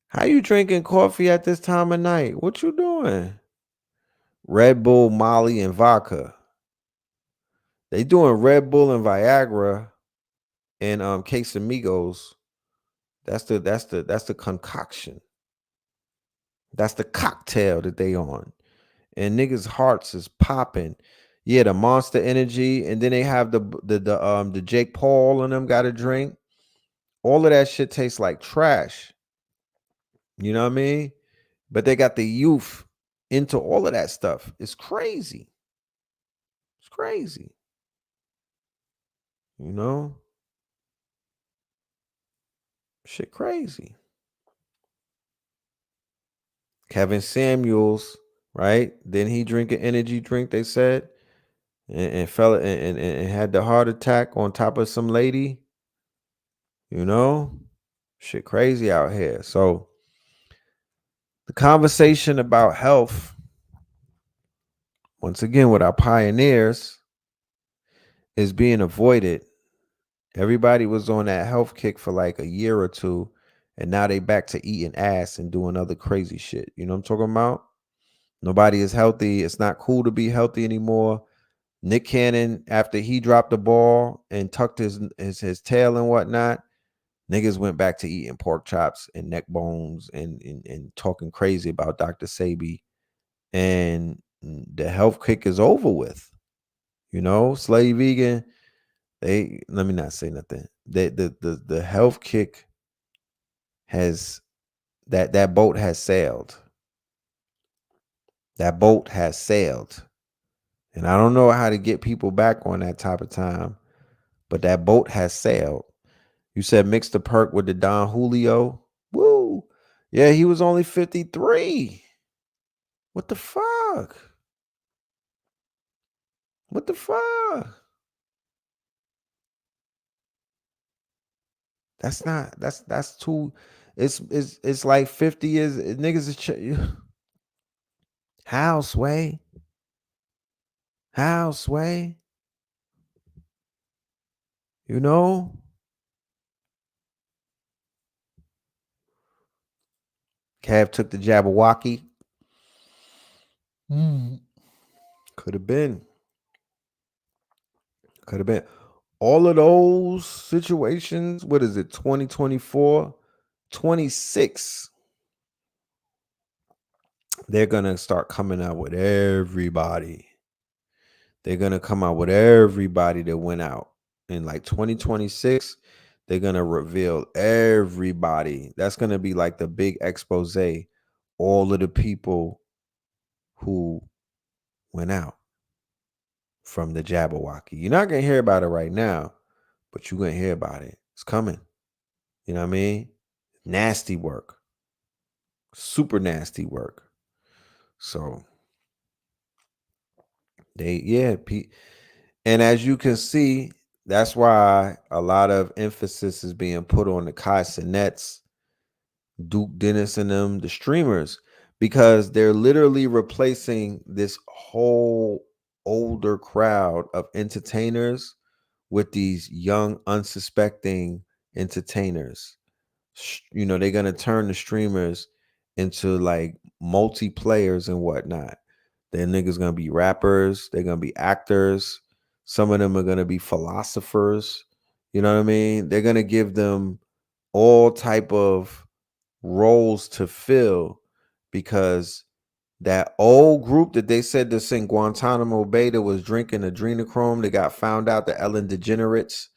How you drinking coffee at this time of night? What you doing? Red Bull, Molly, and vodka. They doing Red Bull and Viagra and Casamigos. That's the concoction. That's the cocktail that they on. And niggas' hearts is popping. Yeah, the Monster Energy, and then they have the Jake Paul and them got a drink. All of that shit tastes like trash. You know what I mean? But they got the youth into all of that stuff. It's crazy. It's crazy. You know? Shit crazy. Kevin Samuels, right? Then he drink an energy drink, they said, and fell and had the heart attack on top of some lady. Shit crazy out here. So the conversation about health, once again with our pioneers, is being avoided. Everybody was on that health kick for like a year or two, and now they back to eating ass and doing other crazy shit. You know what I'm talking about? Nobody is healthy. It's not cool to be healthy anymore. Nick Cannon, after he dropped the ball and tucked his tail and whatnot, niggas went back to eating pork chops and neck bones and talking crazy about Dr. Sabi. And the health kick is over with. You know, Slave Vegan, they let me not say nothing. The health kick has that boat has sailed. That boat has sailed. And I don't know how to get people back on that type of time, but that boat has sailed. You said mix the perk with the Don Julio. Woo. Yeah, he was only 53. What the fuck? What the fuck? That's too. It's like 50 years. Niggas is how sway? How sway? You know? Cav took the Jabberwocky. Could have been. Could have been. All of those situations, what is it, 2024, 26, they're going to start coming out with everybody. They're going to come out with everybody that went out. In like 2026, they're going to reveal everybody. That's going to be like the big expose. All of the people who went out from the Jabberwocky. You're not going to hear about it right now, but you're going to hear about it. It's coming. You know what I mean? Nasty work. Super nasty work. So and as you can see, that's why a lot of emphasis is being put on the Kai Cenats, Duke Dennis and them, the streamers, because they're literally replacing this whole older crowd of entertainers with these young, unsuspecting entertainers. You know, they're gonna turn the streamers into like multiplayers and whatnot. Their niggas gonna be rappers, they're gonna be actors, some of them are gonna be philosophers. You know what I mean? They're gonna give them all type of roles to fill because that old group that they said this in Guantanamo Bay that was drinking adrenochrome, they got found out, the Ellen DeGenerates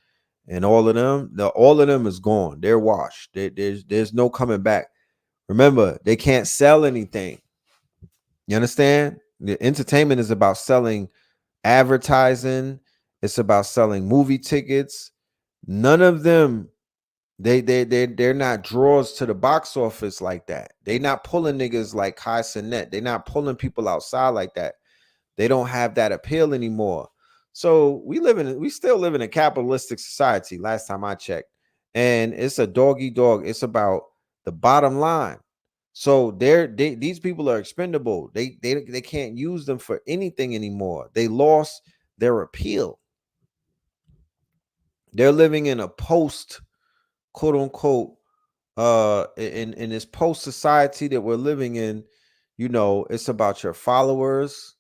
and all of them is gone. They're washed. There's no coming back. Remember, they can't sell anything. You understand? The entertainment is about selling advertising. It's about selling movie tickets. None of them they're not draws to the box office like that. They not pulling niggas like Kai Cenat. They're not pulling people outside like that. They don't have that appeal anymore. So we still live in a capitalistic society, last time I checked. And it's a doggy dog. It's about the bottom line. So these people are expendable. They can't use them for anything anymore. They lost their appeal. They're living in a post, quote unquote, in this post society that we're living in. You know, it's about your followers.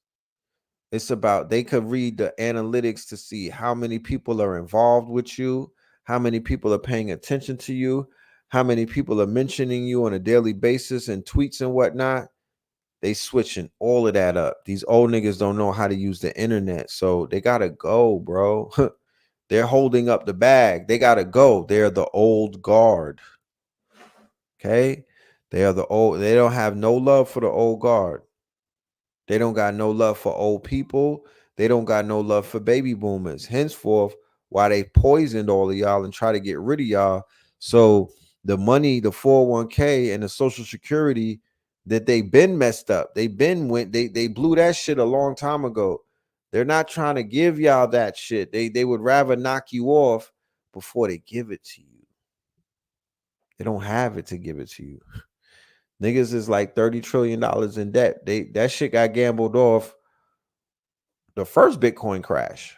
It's about they could read the analytics to see how many people are involved with you, how many people are paying attention to you, how many people are mentioning you on a daily basis and tweets and whatnot. They switching all of that up. These old niggas don't know how to use the internet, so they gotta go, bro. They're holding up the bag. They gotta go. They're the old guard. Okay, they are the old. They don't have no love for the old guard. They don't got no love for old people. They don't got no love for baby boomers. Henceforth, why they poisoned all of y'all and try to get rid of y'all. So the money, the 401k and the social security that they been messed up. They blew that shit a long time ago. They're not trying to give y'all that shit. They would rather knock you off before they give it to you. They don't have it to give it to you. Niggas is like $30 trillion in debt. That shit got gambled off the first Bitcoin crash.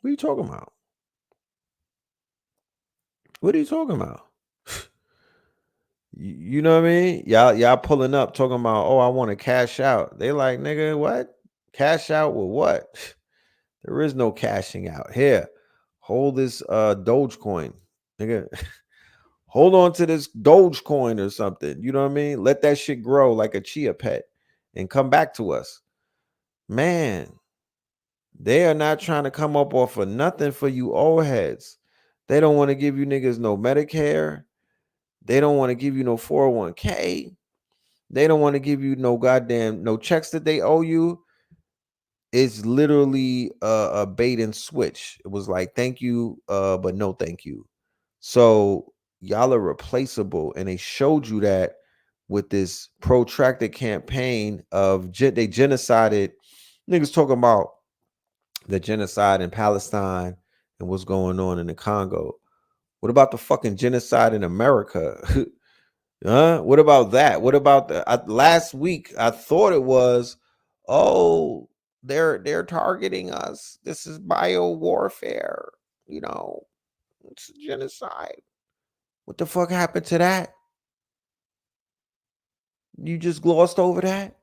What are you talking about? What are you talking about? You know what I mean? Y'all pulling up talking about, oh, I want to cash out. They like, nigga, what? Cash out with what? There is no cashing out. Here, hold this Dogecoin. Nigga, hold on to this Dogecoin or something. You know what I mean? Let that shit grow like a chia pet and come back to us. Man, they are not trying to come up off of nothing for you old heads. They don't want to give you niggas no Medicare. They don't want to give you no 401k. They don't want to give you no goddamn no checks that they owe you. It's literally a bait and switch. It was like thank you, but no thank you. So y'all are replaceable, and they showed you that with this protracted campaign of they genocided niggas talking about the genocide in Palestine and what's going on in the Congo. What about the fucking genocide in America? Huh? What about that? What about the last week? I thought it was, oh, they're targeting us. This is bio warfare. You know, it's genocide. What the fuck happened to that? You just glossed over that,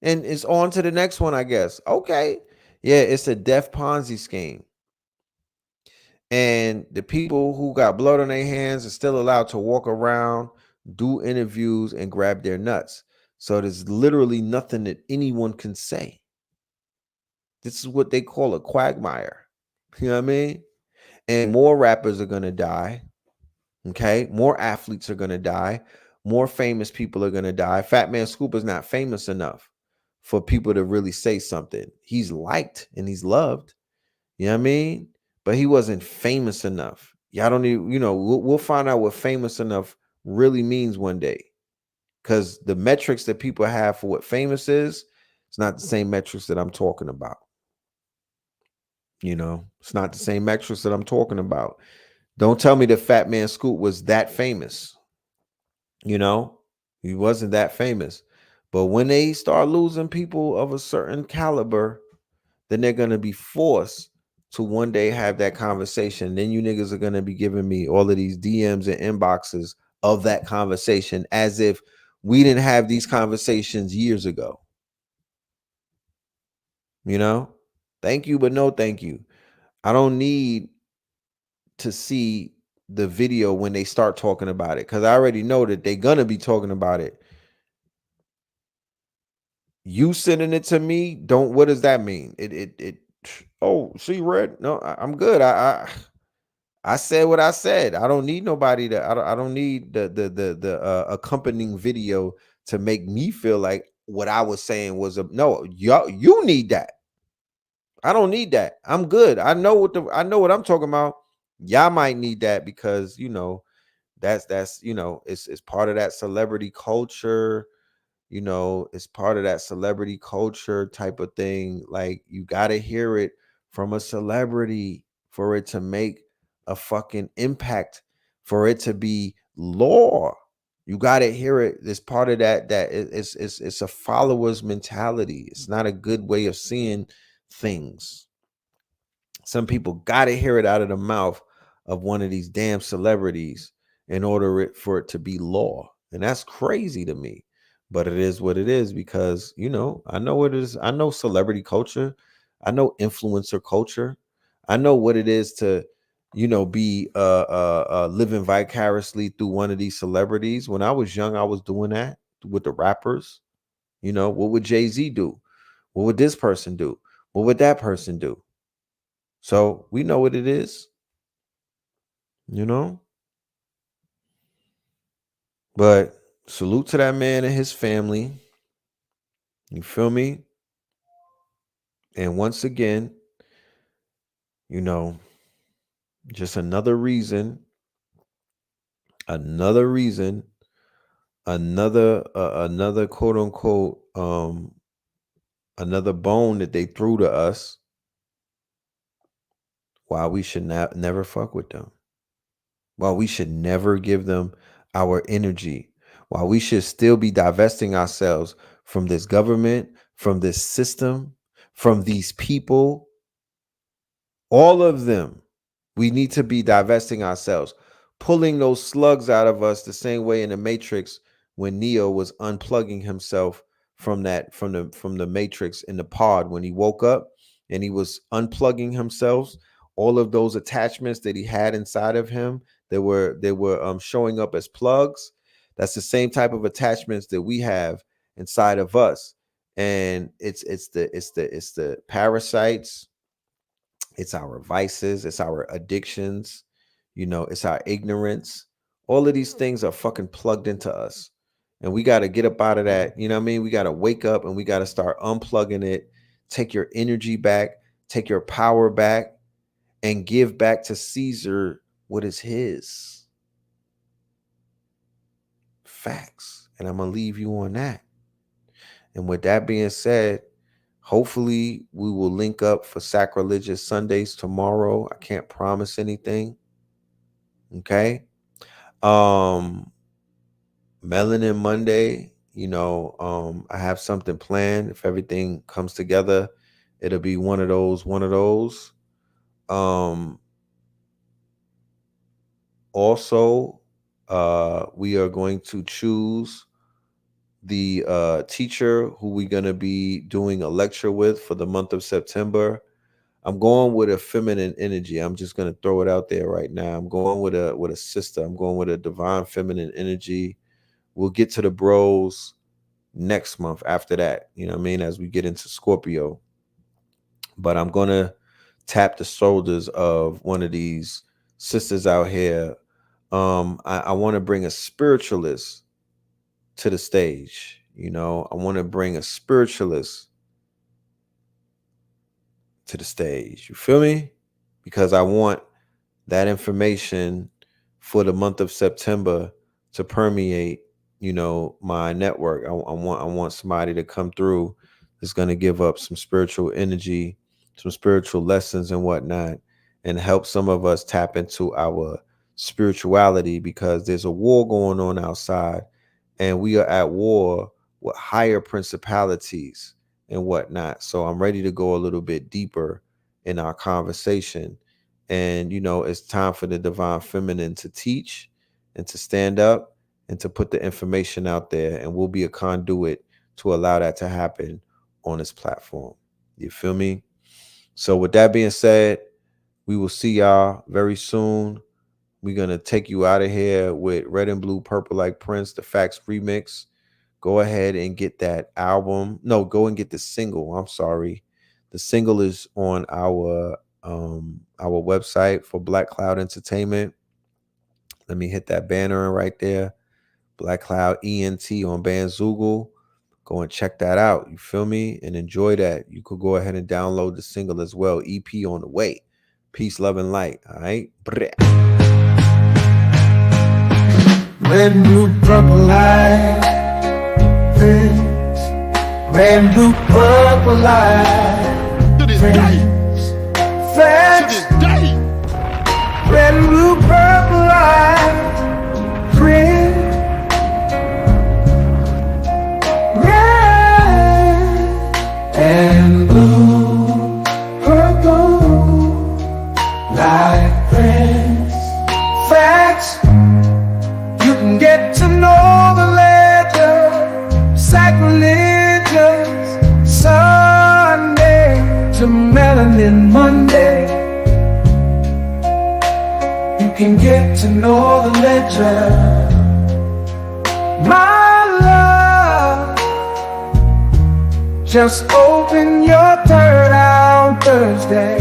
and it's on to the next one, I guess. Okay, yeah, it's a death Ponzi scheme. And the people who got blood on their hands are still allowed to walk around, do interviews, and grab their nuts. So there's literally nothing that anyone can say. This is what they call a quagmire. You know what I mean? And more rappers are going to die. Okay. More athletes are going to die. More famous people are going to die. Fat Man Scoop is not famous enough for people to really say something. He's liked and he's loved. You know what I mean? But he wasn't famous enough. Y'all don't need, we'll find out what famous enough really means one day. Because the metrics that people have for what famous is, it's not the same metrics that I'm talking about. It's not the same metrics that I'm talking about. Don't tell me that Fat Man Scoop was that famous. He wasn't that famous. But when they start losing people of a certain caliber, then they're going to be forced to one day have that conversation. Then you niggas are going to be giving me all of these DMs and inboxes of that conversation as if we didn't have these conversations years ago. Thank you, but no thank you. I don't need to see the video when they start talking about it because I already know that they're going to be talking about it. You sending it to me, what does that mean? Oh, see, Red? No, I'm good. I said what I said. I don't need nobody to. I don't need the accompanying video to make me feel like what I was saying was no. You need that. I don't need that. I'm good. I know what I'm talking about. Y'all might need that because that's it's part of that celebrity culture. It's part of that celebrity culture type of thing. Like you got to hear it from a celebrity for it to make a fucking impact, for it to be law. You got to hear it. It's part of it's a follower's mentality. It's not a good way of seeing things. Some people got to hear it out of the mouth of one of these damn celebrities in order for it to be law. And that's crazy to me. But it is what it is because, I know what it is. I know celebrity culture. I know influencer culture. I know what it is to, be living vicariously through one of these celebrities. When I was young, I was doing that with the rappers. What would Jay-Z do? What would this person do? What would that person do? So we know what it is, But salute to that man and his family. You feel me? And once again, just another reason, another quote unquote, another bone that they threw to us. Why we should never fuck with them. Why we should never give them our energy. Why we should still be divesting ourselves from this government, from this system, from these people, all of them. We need to be divesting ourselves, pulling those slugs out of us the same way in the Matrix when Neo was unplugging himself from the Matrix in the pod when he woke up and he was unplugging himself. All of those attachments that he had inside of him, they were showing up as plugs. That's the same type of attachments that we have inside of us, and it's the parasites, it's our vices, it's our addictions, it's our ignorance. All of these things are fucking plugged into us, and we got to get up out of that. You know what I mean? We got to wake up and we got to start unplugging it. Take your energy back, take your power back, and give back to Caesar what is his. Facts. And I'm gonna leave you on that. And with that being said, hopefully we will link up for Sacrilegious Sundays tomorrow. I can't promise anything. Okay. Melanin Monday, I have something planned. If everything comes together, it'll be one of those. Also, we are going to choose the teacher who we're going to be doing a lecture with for the month of September. I'm going with a feminine energy. I'm just going to throw it out there right now. I'm going with a sister. I'm going with a divine feminine energy. We'll get to the bros next month after that, as we get into Scorpio. But I'm going to tap the shoulders of one of these sisters out here. I want to bring a spiritualist to the stage. I want to bring a spiritualist to the stage. You feel me? Because I want that information for the month of September to permeate, my network. I want somebody to come through that's going to give up some spiritual energy, some spiritual lessons and whatnot, and help some of us tap into our spirituality, because there's a war going on outside and we are at war with higher principalities and whatnot. So I'm ready to go a little bit deeper in our conversation. And, it's time for the divine feminine to teach and to stand up and to put the information out there. And we'll be a conduit to allow that to happen on this platform. You feel me? So with that being said, we will see y'all very soon. We're going to take you out of here with Red and Blue, Purple Like Prince, the Facts remix. Go ahead and get that album. No, go and get the single. I'm sorry. The single is on our website for Black Cloud Entertainment. Let me hit that banner right there. Black Cloud ENT on Bandzoogle. Go and check that out. You feel me? And enjoy that. You could go ahead and download the single as well. EP on the way. Peace, love, and light. All right? Red, blue, purple light, red, blue, purple light, To this day, facts, to this day. red, blue, purple light, red, and blue, purple, like prince, facts. You can get to know the legend, sacrilegious Sunday to Melanin Monday. You can get to know the legend, my love. Just open your third eye on Thursday.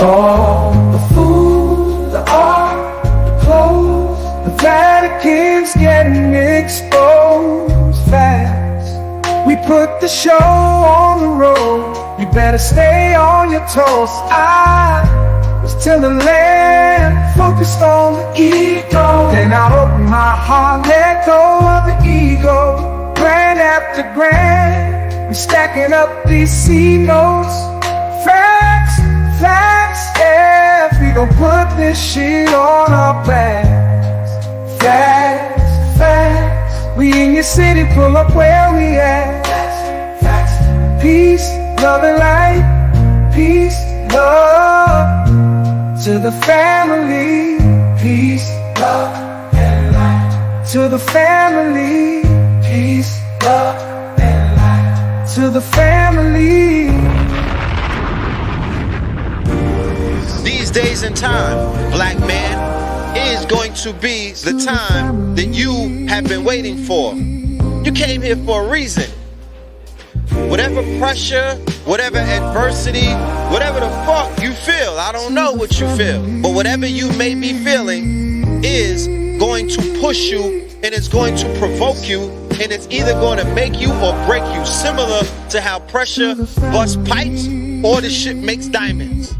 Lord, the food, the art, the clothes, the Vatican's getting exposed fast. We put the show on the road. You better stay on your toes. I was till the land focused on the ego. Then I opened my heart, let go of the ego. Grand after grand, we stacking up these C notes. Facts, facts, yeah. We gon' put this shit on our backs. Facts, facts. We in your city, pull up where we at. Facts, facts. Peace, love and light. Peace, love. To the family, peace, love, and light. To the family, peace, love, and light. To the family. These days and time, black man, is going to be the time that you have been waiting for. You came here for a reason. Whatever pressure, whatever adversity, whatever the fuck you feel, I don't know what you feel, but whatever you may be feeling is going to push you, and it's going to provoke you, and it's either going to make you or break you, similar to how pressure busts pipes or the shit makes diamonds.